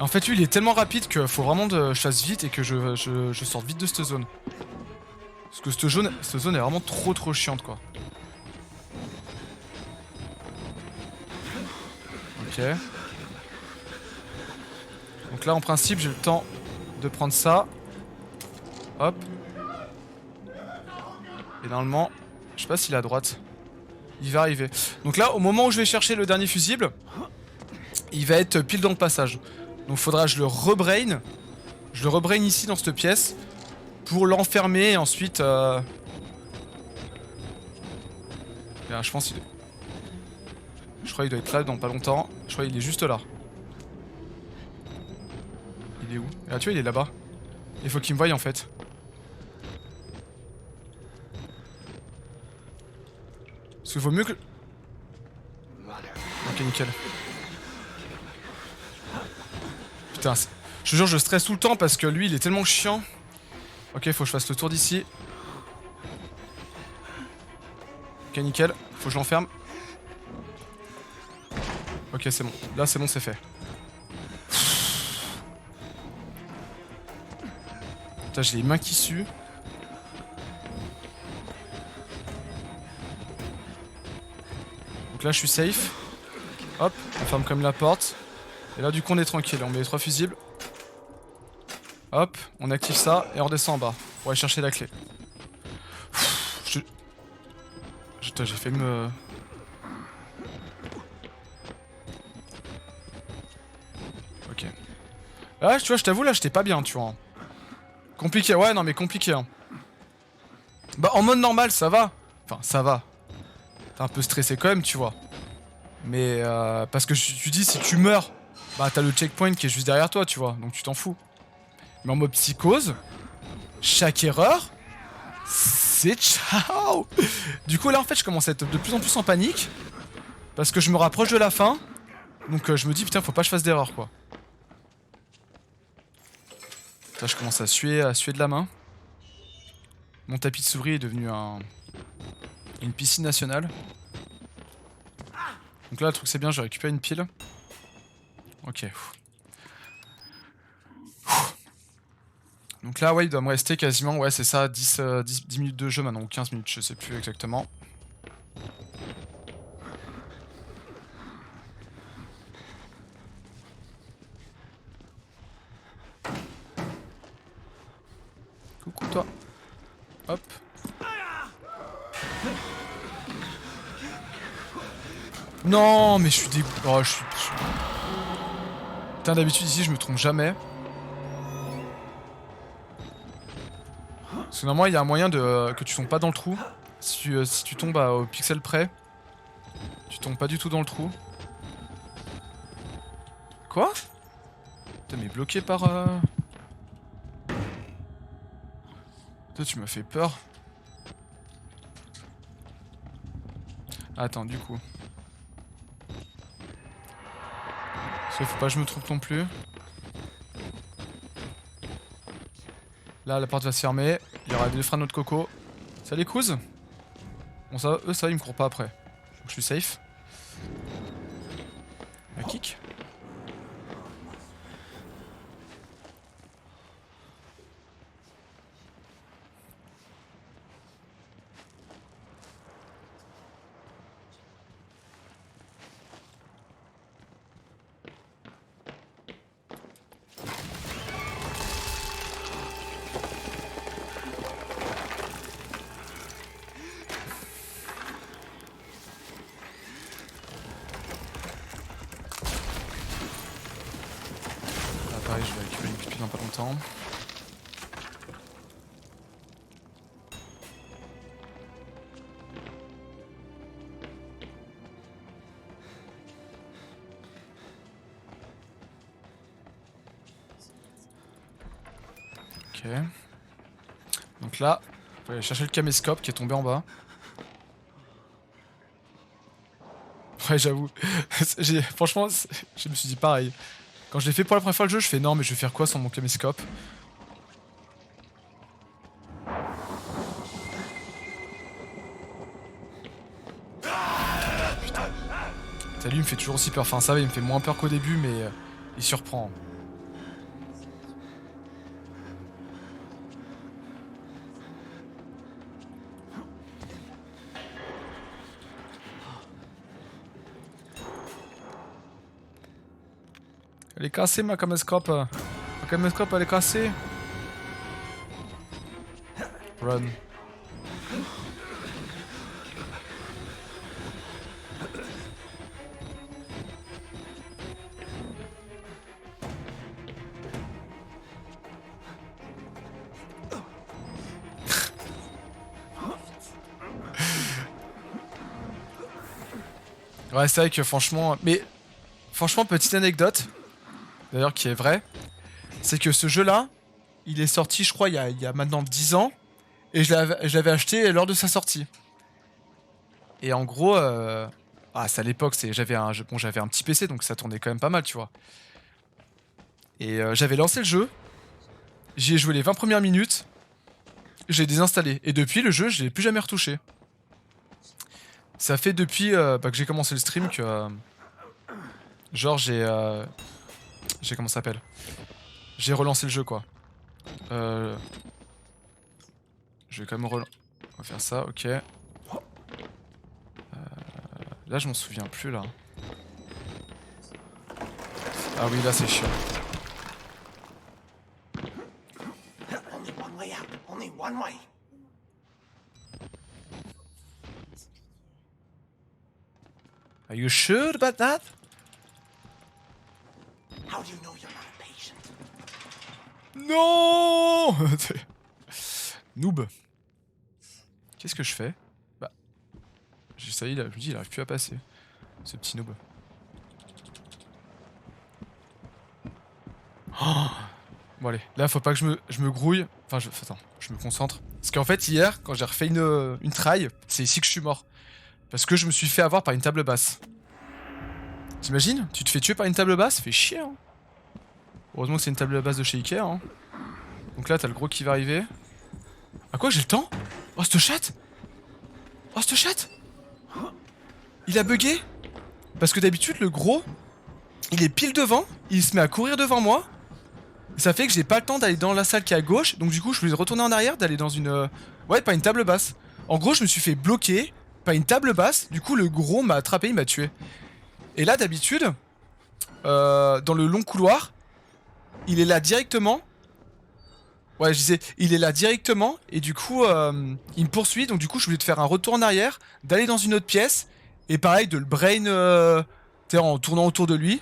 En fait, lui, il est tellement rapide qu'il faut vraiment que je fasse vite et que je sorte vite de cette zone. Parce que cette zone est vraiment trop chiante, quoi. Ok. Donc là, en principe, j'ai le temps de prendre ça. Hop. Et normalement, je sais pas s'il est à droite. Il va arriver. Donc là, au moment où je vais chercher le dernier fusible, il va être pile dans le passage. Donc faudra que je le rebrain. Je le rebrain ici dans cette pièce pour l'enfermer et ensuite... Là, je pense qu'il est... Je crois qu'il doit être là dans pas longtemps. Je crois qu'il est juste là. Il est où? Ah tu vois, il est là-bas. Il faut qu'il me voie en fait. Parce qu'il vaut mieux que... Ok, nickel. Putain, je te jure, je stresse tout le temps parce que lui, il est tellement chiant. Ok, faut que je fasse le tour d'ici. Ok, nickel. Faut que je l'enferme. Ok, c'est bon. Là, c'est bon, c'est fait. Putain, j'ai les mains qui suent. Donc là, je suis safe. Hop, on ferme comme la porte. Et là, du coup, on est tranquille. On met les 3 fusibles. Hop, on active ça et on redescend en bas pour aller chercher la clé. Putain, j'ai fait me... Ok. Ah, tu vois, je t'avoue, là, j'étais pas bien, tu vois. Compliqué, ouais, non, mais compliqué, hein. Bah, en mode normal, ça va. Enfin, ça va. T'es un peu stressé quand même, tu vois. Mais, parce que tu dis, si tu meurs, bah, t'as le checkpoint qui est juste derrière toi, tu vois. Donc, tu t'en fous. Mais en mode psychose, chaque erreur, c'est ciao. Du coup, là, en fait, je commence à être de plus en plus en panique. Parce que je me rapproche de la fin. Donc, je me dis, putain, faut pas que je fasse d'erreur, quoi. Là, je commence à suer de la main. Mon tapis de souris est devenu une piscine nationale. Donc là, le truc, c'est bien, j'ai récupéré une pile. Ok. Donc là, ouais, il doit me rester quasiment, ouais, c'est ça, 10 minutes de jeu maintenant, ou 15 minutes, je sais plus exactement. Coucou toi. Hop. Non, mais je suis dégoûté. Oh, je suis... Putain, d'habitude ici, je me trompe jamais. Parce que normalement, il y a un moyen de que tu tombes pas dans le trou. Si tu tombes au pixel près, tu tombes pas du tout dans le trou. Quoi? Putain, mais bloqué par... Toi, tu m'as fait peur. Attends, du coup. Parce qu'il faut pas que je me trompe non plus. Là, la porte va se fermer. Il y aura des freins de notre coco. Salut, Kouz. Bon, ça, eux, ça, ils me courent pas après. Donc, je suis safe. Un kick. Pareil, je vais récupérer une pile dans pas longtemps. Ok. Donc là, on va aller chercher le caméscope qui est tombé en bas. Ouais, j'avoue. Franchement, je me suis dit pareil. Quand je l'ai fait pour la première fois le jeu, je fais non, mais je vais faire quoi sans mon caméscope? Putain. Lui, il me fait toujours aussi peur. Enfin, ça va, il me fait moins peur qu'au début, mais il surprend. Elle est cassée ma caméscope. Ma caméscope elle est cassée. Run. Ouais, c'est vrai que franchement... Mais franchement, petite anecdote, d'ailleurs qui est vraie, c'est que ce jeu-là, il est sorti, je crois, il y a maintenant 10 ans, et je l'avais acheté lors de sa sortie. Et en gros, ah, c'est à l'époque, bon, j'avais un petit PC, donc ça tournait quand même pas mal, tu vois. Et j'avais lancé le jeu, j'y ai joué les 20 premières minutes, j'ai désinstallé. Et depuis, le jeu, je l'ai plus jamais retouché. Ça fait depuis que j'ai commencé le stream que... genre, j'ai... comment ça s'appelle? J'ai relancé le jeu, quoi. Je vais quand même relancer... On va faire ça, ok. Là, je m'en souviens plus, là. Ah oui, là, c'est chiant. Only one way out. Only one way. Are you sure about that? How do you know you're not a patient? Non. Noob. Qu'est-ce que je fais? Bah... J'essaye, là, je me dis, il arrive plus à passer. Ce petit noob. Oh, bon allez, là faut pas que je me grouille. Enfin, attends, je me concentre. Parce qu'en fait, hier, quand j'ai refait une try, c'est ici que je suis mort. Parce que je me suis fait avoir par une table basse. T'imagines? Tu te fais tuer par une table basse? Ça fait chier, hein. Heureusement que c'est une table basse de chez Ikea, hein. Donc là, t'as le gros qui va arriver. Ah quoi, j'ai le temps? Oh, cette chatte! Oh, cette chatte! Il a bugué? Parce que d'habitude, le gros, il est pile devant, il se met à courir devant moi. Ça fait que j'ai pas le temps d'aller dans la salle qui est à gauche, donc du coup, je vais retourner en arrière, d'aller dans une... Ouais, pas une table basse. En gros, je me suis fait bloquer par une table basse, du coup, le gros m'a attrapé, il m'a tué. Et là, d'habitude, dans le long couloir, il est là directement. Ouais, je disais, il est là directement, et du coup, il me poursuit, donc du coup, je voulais te faire un retour en arrière, d'aller dans une autre pièce, et pareil, de le brain, en tournant autour de lui.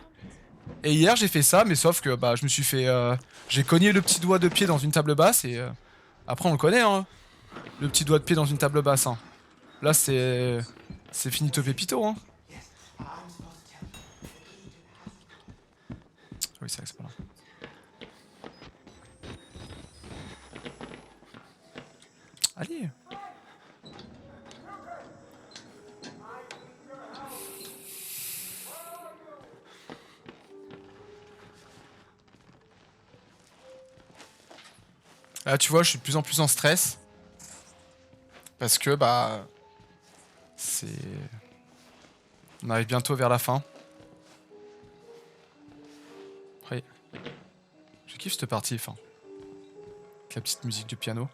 Et hier, j'ai fait ça, mais sauf que bah, je me suis fait... j'ai cogné le petit doigt de pied dans une table basse, et après, on le connaît, hein, le petit doigt de pied dans une table basse. Hein. Là, c'est finito pépito, hein. Oui, c'est vrai que c'est pas là. Allez. Là, tu vois, je suis de plus en plus en stress. Parce que, bah... c'est... On arrive bientôt vers la fin. Oui. Je kiffe cette partie, enfin. Avec la petite musique du piano.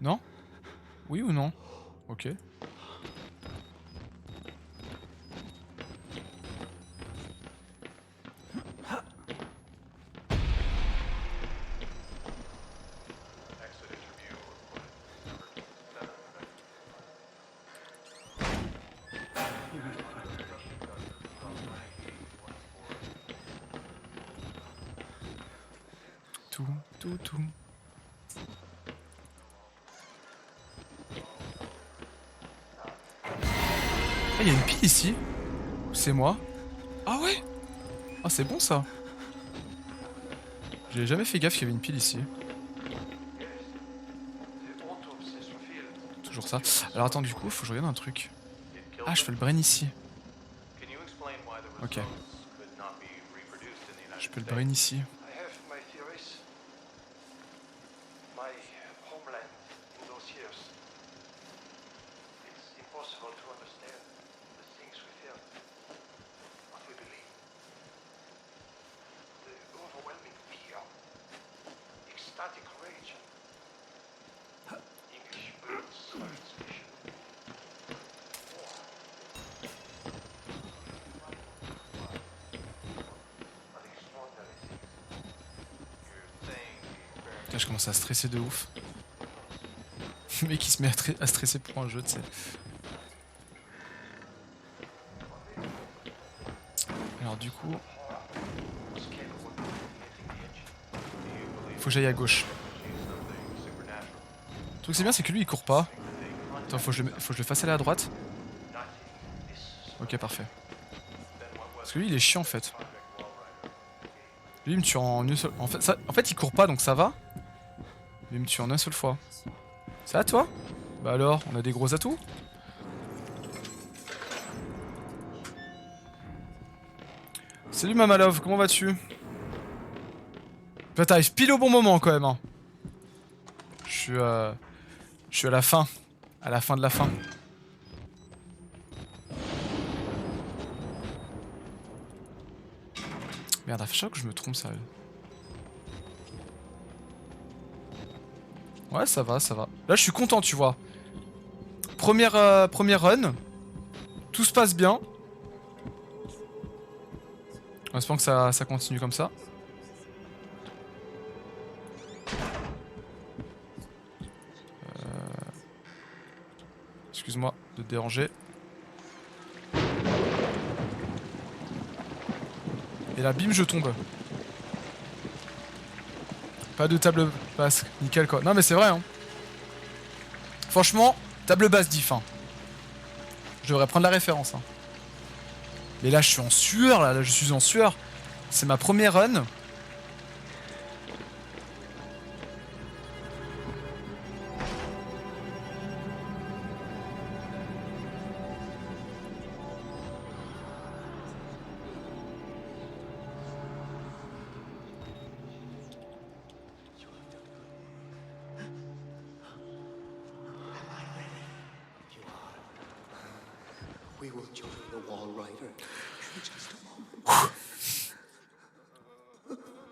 Non? Oui ou non? Ok. Tout. Ah, il y a une pile ici. C'est moi. Ah ouais? Ah, c'est bon ça. J'ai jamais fait gaffe qu'il y avait une pile ici. Toujours ça. Alors attends, du coup, faut que je regarde un truc. Ah, je fais le brain ici. Ok. Je peux le brain ici. I have my theories. My homeland in those years. It's impossible to understand the things we feel, what we believe. The overwhelming fear. je commence à stresser de ouf. Le mec qui se met à stresser pour un jeu, tu sais. Alors du coup... Faut que j'aille à gauche. Le truc c'est bien, c'est que lui il court pas. Attends, faut que je le fasse aller à droite. Ok, parfait. Parce que lui il est chiant en fait. Lui il me tue en une seule... En fait il court pas donc ça va. Lui il me tue en une seule fois. Ça va toi? Bah alors, on a des gros atouts? Salut Mamalove, comment vas-tu? Là t'arrives pile au bon moment quand même hein. Je suis à la fin. À la fin de la fin. Merde, à chaque fois que je me trompe sérieux. Ouais, ça va, ça va. Là, je suis content, tu vois. Première run. Tout se passe bien. On espère que ça continue comme ça. Excuse-moi de te déranger. Et là, bim, je tombe. Pas de table basse, nickel quoi. Non mais c'est vrai hein. Franchement, table basse diff hein. Je devrais prendre la référence hein. Mais là je suis en sueur là je suis en sueur. C'est ma première run. We will join the Wall Rider in just a moment.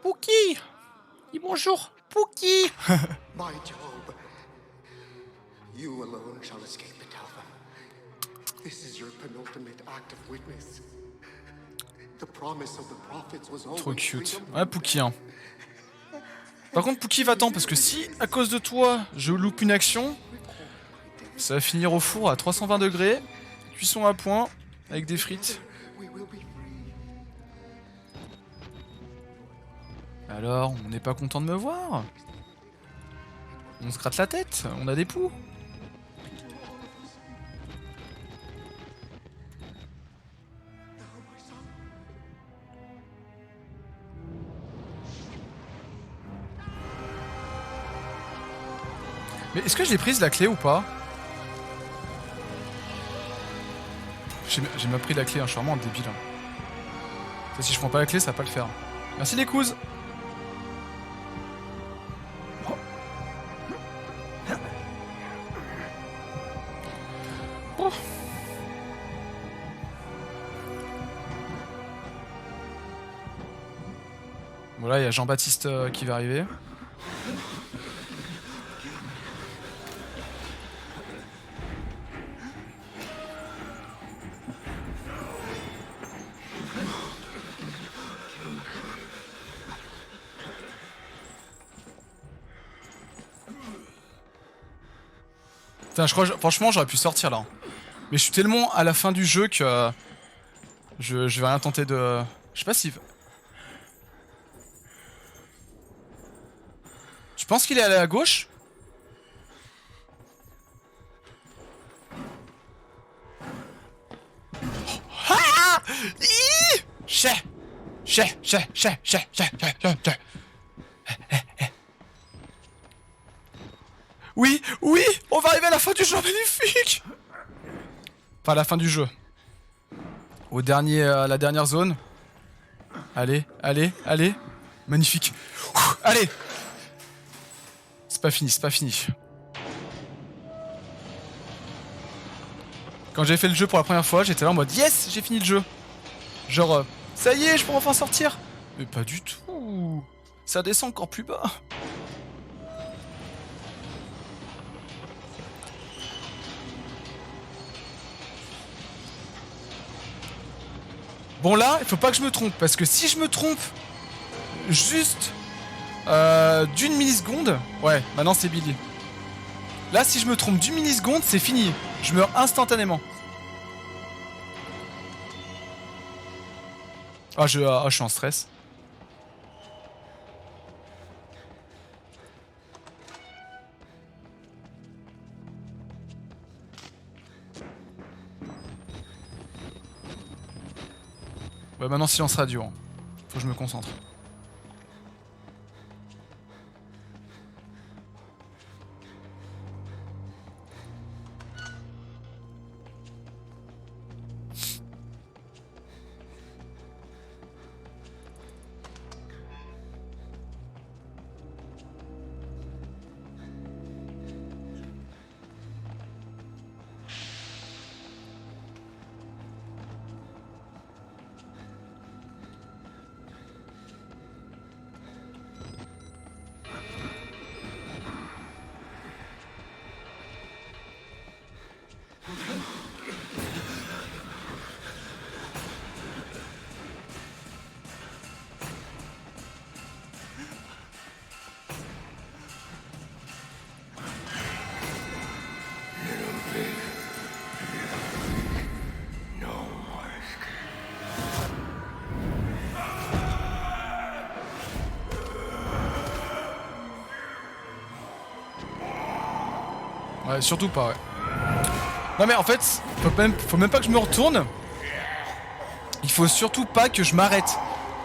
Pookie! Dis bonjour, Pookie! My Job, you alone shall escape the Talva. This is your penultimate act of witness. The promise of the prophets was always Trop cute. freedom. Ouais, Pookie hein. Par contre, Pookie, va-t'en, parce que si, à cause de toi, je loupe une action, ça va finir au four à 320 degrés, cuisson à point, avec des frites. We will be free. Alors, on n'est pas content de me voir? On se gratte la tête, on a des poux. Mais est-ce que j'ai prise la clé ou pas? J'ai même pris la clé, hein, je suis vraiment un débile. Hein. Ça, si je prends pas la clé, ça va pas le faire. Merci les couzes. Oh. Voilà, il y a Jean-Baptiste qui va arriver. Putain, je crois, franchement, j'aurais pu sortir là. Mais je suis tellement à la fin du jeu que je vais rien tenter de. Je sais pas si. Tu penses qu'il est allé à gauche? Ah! Chais! Oui, oui, on va arriver à la fin du jeu, magnifique. Enfin, à la fin du jeu. Au dernier, à la dernière zone. Allez, allez, allez. Magnifique. Allez. C'est pas fini, c'est pas fini. Quand j'ai fait le jeu pour la première fois, j'étais là en mode yes, j'ai fini le jeu. Genre, ça y est, je peux enfin sortir. Mais pas du tout. Ça descend encore plus bas. Bon là, il faut pas que je me trompe, parce que si je me trompe juste d'une milliseconde. Ouais, maintenant c'est Billy. Là, si je me trompe d'une milliseconde, c'est fini. Je meurs instantanément. Ah, je suis en stress. Ouais, maintenant silence radio. Hein. Faut que je me concentre. Ouais, surtout pas, ouais. Non mais en fait, faut même pas que je me retourne. Il faut surtout pas que je m'arrête.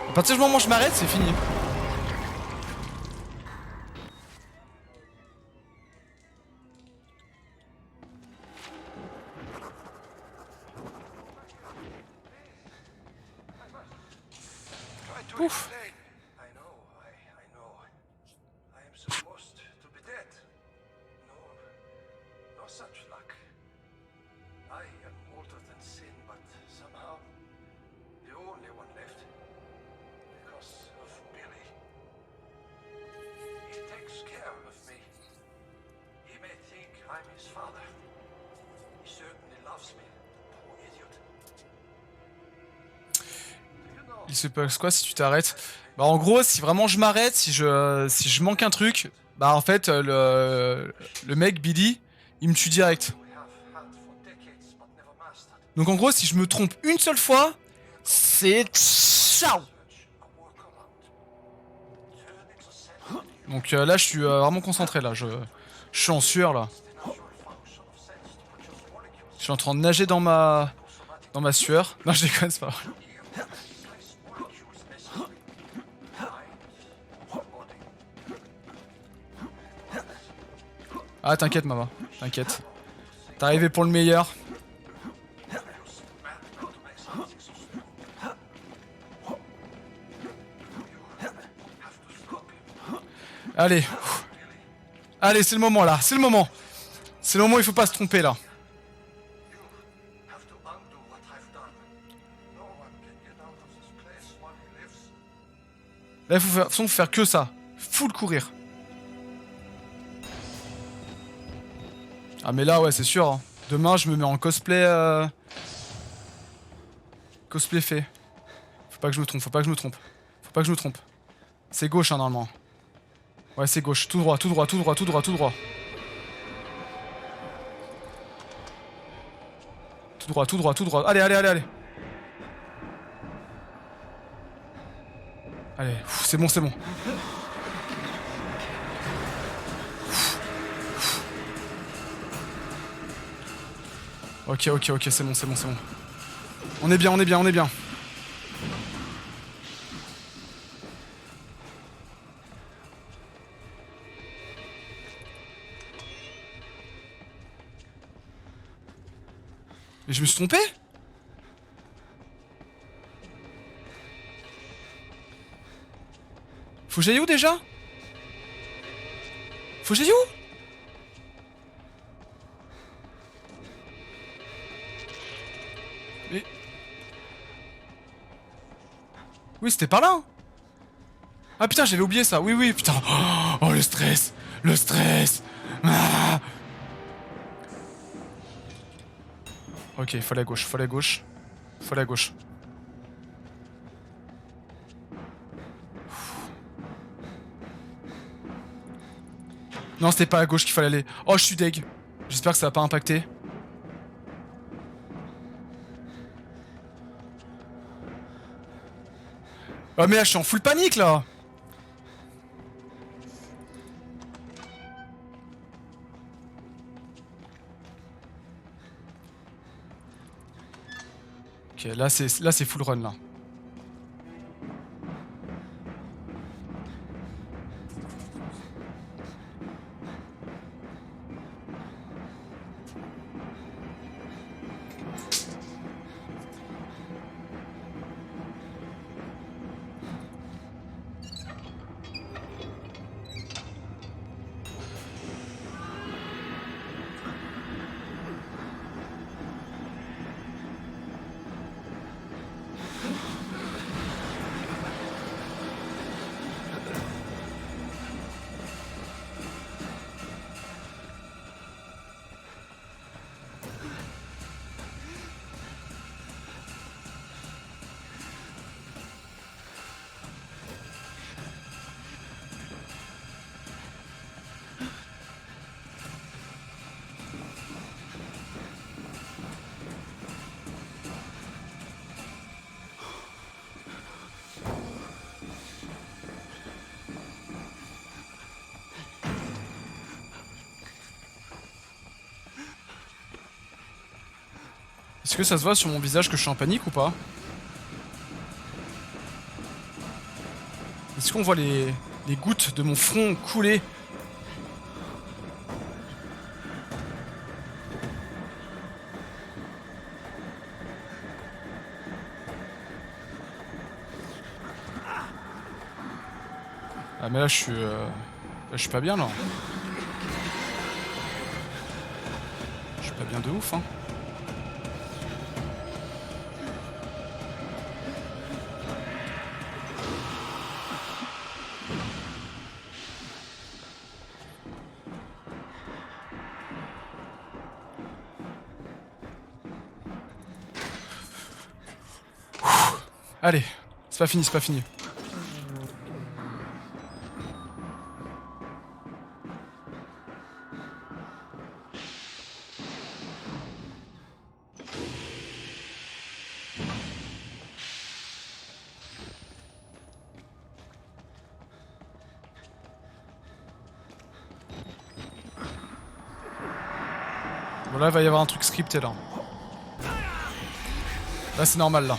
À partir du moment où je m'arrête, c'est fini. Try to Ouf. explain. I know. I am supposed to be dead. No such luck. I am older than sin, but somehow the only one left. Because of Billy. He takes care of me. He may think I'm his father. He certainly loves me. Poor idiot. Do you know? Il se passe quoi si tu t'arrêtes? Bah en gros, si vraiment je m'arrête, si je manque un truc, bah en fait le mec Billy, il me tue direct. We have had for decades, but never mastered. Donc en gros, si je me trompe une seule fois, c'est ciao. Search a workaround. Turning the sense Donc là, je suis vraiment concentré là. Je suis en sueur là. natural function of sense to produce molecules. Je suis en train de nager dans ma sueur. Non, je déconne, c'est pas vrai. Precise molecules necessary. Mind, body. Ah, t'inquiète, maman. T'inquiète. T'es arrivé pour le meilleur. Use math to make something so stupid. You have to stop him. Allez. Allez, c'est le moment là. C'est le moment. C'est le moment où il faut pas se tromper là. You have to undo what I've done. No one can get out of this place while he lives. Là, il faut faire que ça. Full courir. Ah, mais là, ouais, c'est sûr. Hein. Demain, je me mets en cosplay. Cosplay fait. Faut pas que je me trompe, faut pas que je me trompe. Faut pas que je me trompe. C'est gauche, hein, normalement. Ouais, c'est gauche. Tout droit, tout droit, tout droit, tout droit, tout droit. Tout droit, tout droit, tout droit. Allez, allez, allez, allez. Allez, c'est bon, c'est bon. Ok, ok, ok, c'est bon, c'est bon, c'est bon. On est bien, on est bien, on est bien. Mais je me suis trompé? Faut que j'aille où déjà? Faut que j'aille où? Mais... Oui, c'était par là. Hein. Ah putain, j'avais oublié ça. Oui, oui, putain. Oh, le stress. Le stress. Ah. Ok, faut aller à gauche, faut aller à gauche. Faut aller à gauche. Non, c'était pas à gauche qu'il fallait aller. Oh, je suis deg. J'espère que ça va pas impacter. Oh mais là, je suis en full panique, là. Ok, là c'est full run, là. Est-ce que ça se voit sur mon visage que je suis en panique ou pas? Est-ce qu'on voit les gouttes de mon front couler? Ah mais là je suis pas bien là. Je suis pas bien de ouf hein. Allez, c'est pas fini, c'est pas fini. Bon là il va y avoir un truc scripté là. Là c'est normal là.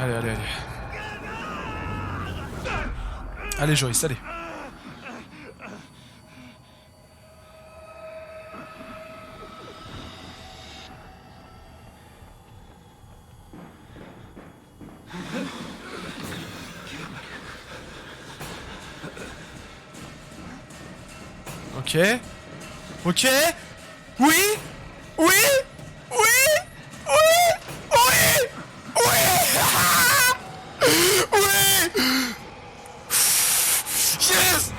Allez, allez, allez. Allez Joyce, allez. Ok. Ok. Oui. Oui. Oui. Oui. Oui. Oui. Oui. Yes.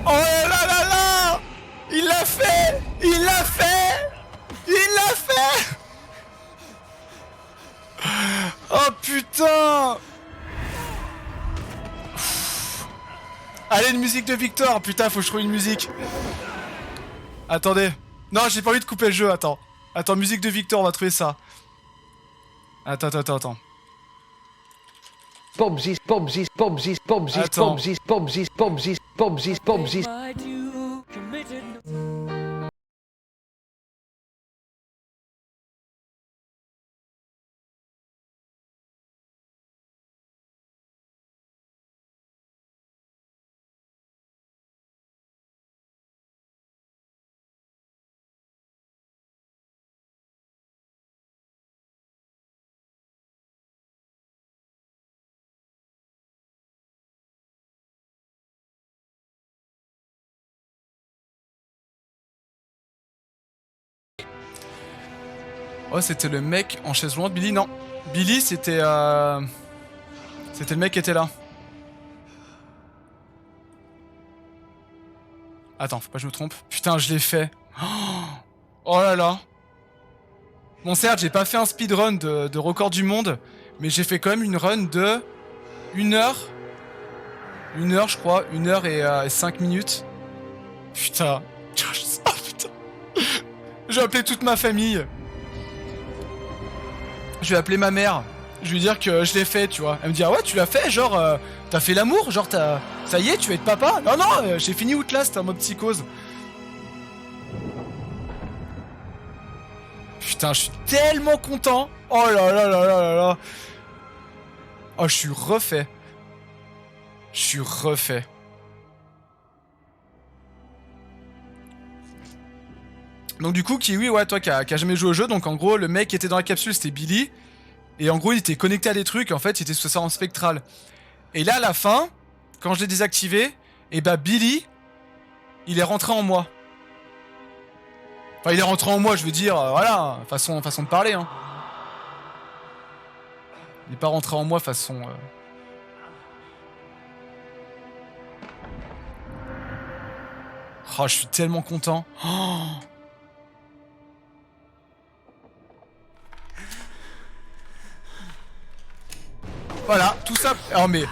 Oh là là là. Il l'a fait. Il l'a fait. Il l'a fait. Oh putain. Allez, une musique de Victor. Putain, faut que je trouve une musique. Attendez. Non, j'ai pas envie de couper le jeu, attends. Attends, musique de Victor, on va trouver ça. Attends. Bobsies, Bobsies, Bobsies, Bobsies, Attends. Bobsies, Bobsies, Bobsies, Bobsies, Bobsies. Oh, c'était le mec en chaise roulante. Billy, non. Billy, c'était... C'était le mec qui était là. Attends, faut pas que je me trompe. Putain, je l'ai fait. Oh là là. Bon, certes, j'ai pas fait un speedrun de record du monde, mais j'ai fait quand même une run de 1 heure 1 heure, je crois. 1 heure et 5 minutes. Putain. Oh, putain. J'ai appelé toute ma famille. Je vais appeler ma mère. Je vais lui dire que je l'ai fait, tu vois. Elle me dit, ah ouais, tu l'as fait, genre, t'as fait l'amour, genre, ça y est, tu vas être papa. Non, non, j'ai fini Outlast en mode psychose. Putain, je suis tellement content. Oh là là là là là là. Oh, je suis refait. Je suis refait. Donc du coup, Kiwi, ouais, toi qui a jamais joué au jeu, donc en gros, le mec qui était dans la capsule, c'était Billy. Et en gros, il était connecté à des trucs, en fait, il était sous ça en spectral. Et là, à la fin, quand je l'ai désactivé, et bah Billy, il est rentré en moi. Enfin, il est rentré en moi, je veux dire, voilà, façon de parler, hein. Il est pas rentré en moi façon... Oh, je suis tellement content. Oh. Voilà, tout ça... Oh mais...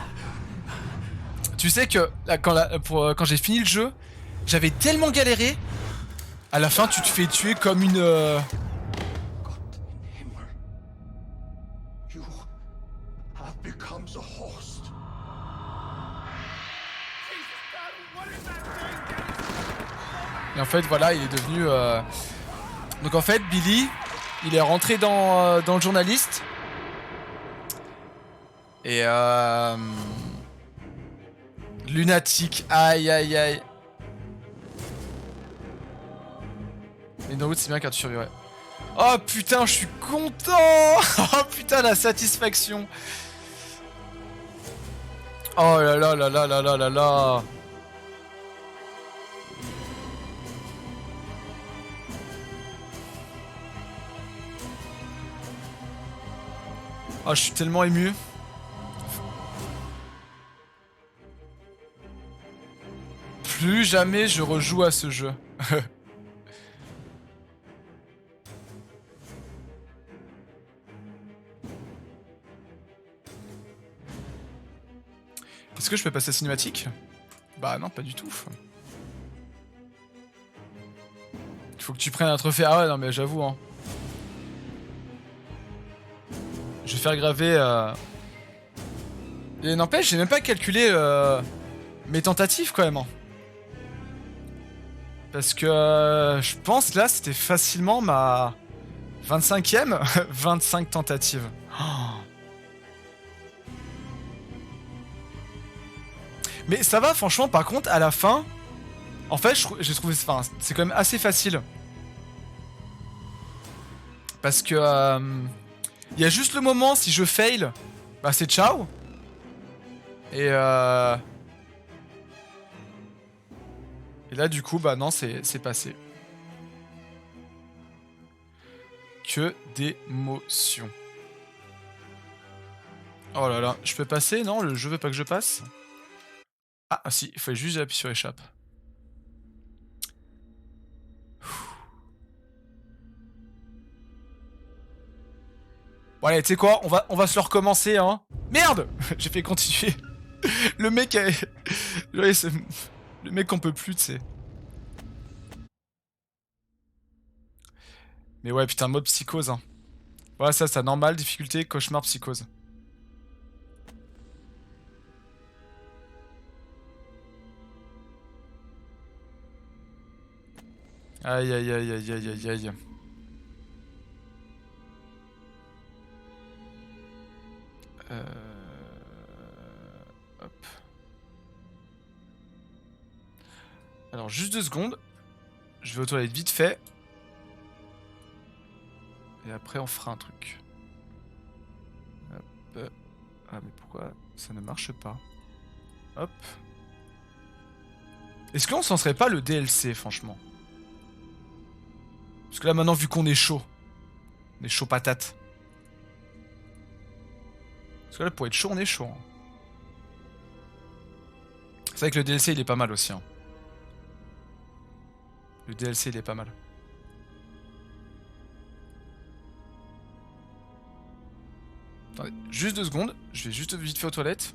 Tu sais que là, quand j'ai fini le jeu, j'avais tellement galéré. À la fin, tu te fais tuer comme une... Gott im Himmel. You have become the host. Et en fait, voilà, il est devenu... Donc en fait, Billy, il est rentré dans le journaliste. Et lunatique, aïe aïe aïe. Mais no c'est bien car tu survivrais. Oh putain, je suis content. Oh putain, la satisfaction. Oh là là là là là là là là. Oh, je suis tellement ému. Plus jamais je rejoue à ce jeu. Est-ce que je peux passer à cinématique? Bah non, pas du tout. Il faut que tu prennes un trophée. Ah ouais, non mais j'avoue, hein. Je vais faire graver... Et n'empêche, j'ai même pas calculé mes tentatives quand même, hein. Parce que je pense là, c'était facilement ma 25e 25 tentatives. Oh. Mais ça va, franchement, par contre, à la fin, en fait, j'ai trouvé... Enfin, c'est quand même assez facile. Parce que... il y a juste le moment, si je fail, bah c'est ciao. Et là, du coup, bah non, c'est passé. Que d'émotions. Oh là là, je peux passer? Non, le jeu veut pas que je passe? Ah, si, il fallait juste appuyer sur échappe. Bon allez, tu sais quoi, on va se le recommencer, hein. Merde. J'ai fait continuer. Le mec a... Le mec on peut plus, tu sais. Mais ouais, putain, mode psychose, hein. Voilà, ça, c'est normal, difficulté, cauchemar, psychose. Aïe, aïe, aïe, aïe, aïe, aïe, aïe. Hop. Alors, juste 2 secondes. Je vais aux toilettes vite fait. Et après, on fera un truc. Hop. Ah, mais pourquoi ça ne marche pas? Hop. Est-ce qu'on s'en serait pas le DLC, franchement? Parce que là, maintenant, vu qu'on est chaud. On est chaud patate. Parce que là, pour être chaud, on est chaud. Hein. C'est vrai que le DLC, il est pas mal aussi. Hein. Le DLC, il est pas mal. Attendez, juste 2 secondes. Je vais juste vite fait aux toilettes.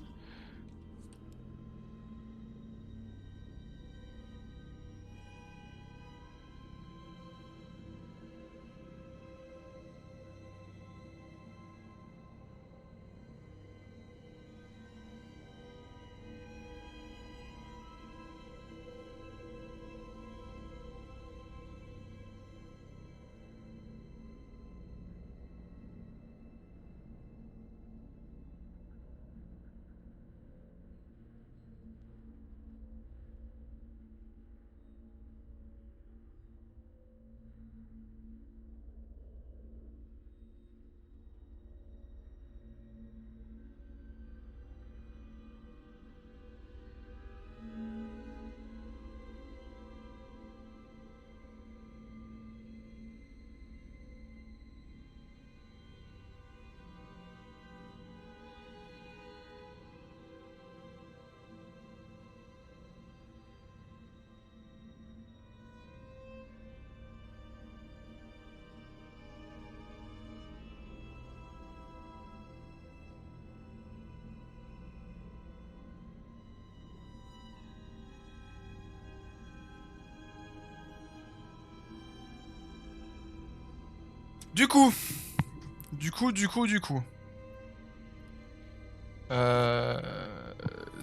Du coup.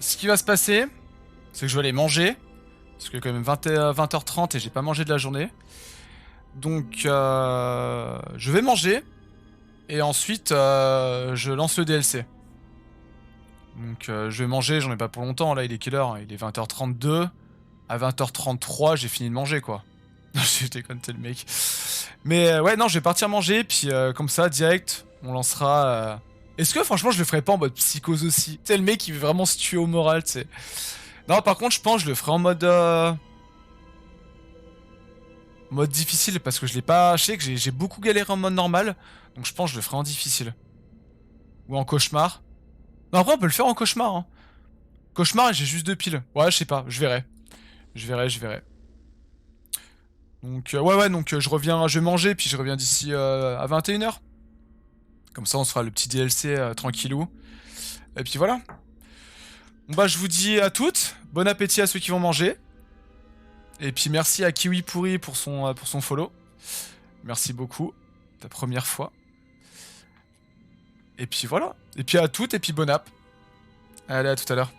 Ce qui va se passer, c'est que je vais aller manger. Parce que quand même 20h30 et j'ai pas mangé de la journée. Donc je vais manger. Et ensuite je lance le DLC. Donc je vais manger, j'en ai pas pour longtemps. Là il est quelle heure? Il est 20h32. À 20h33 j'ai fini de manger quoi. Non je déconne, t'es le mec. Mais ouais non je vais partir manger. Puis comme ça direct on lancera... Est-ce que franchement je le ferai pas en mode psychose aussi? Tu sais le mec qui veut vraiment se tuer au moral tu sais. Non par contre je pense que je le ferai en mode... Mode difficile parce que je l'ai pas... Je sais que j'ai beaucoup galéré en mode normal. Donc je pense que je le ferai en difficile. Ou en cauchemar. Non après on peut le faire en cauchemar hein. Cauchemar et j'ai juste 2 piles. Ouais je sais pas, je verrai. Je verrai. Donc ouais donc je reviens, je vais manger puis je reviens d'ici à 21h. Comme ça on se fera le petit DLC tranquillou. Et puis voilà. Bon bah je vous dis à toutes, bon appétit à ceux qui vont manger. Et puis merci à Kiwi Pourri pour son follow. Merci beaucoup, ta première fois. Et puis voilà. Et puis à toutes et puis bon app. Allez à tout à l'heure.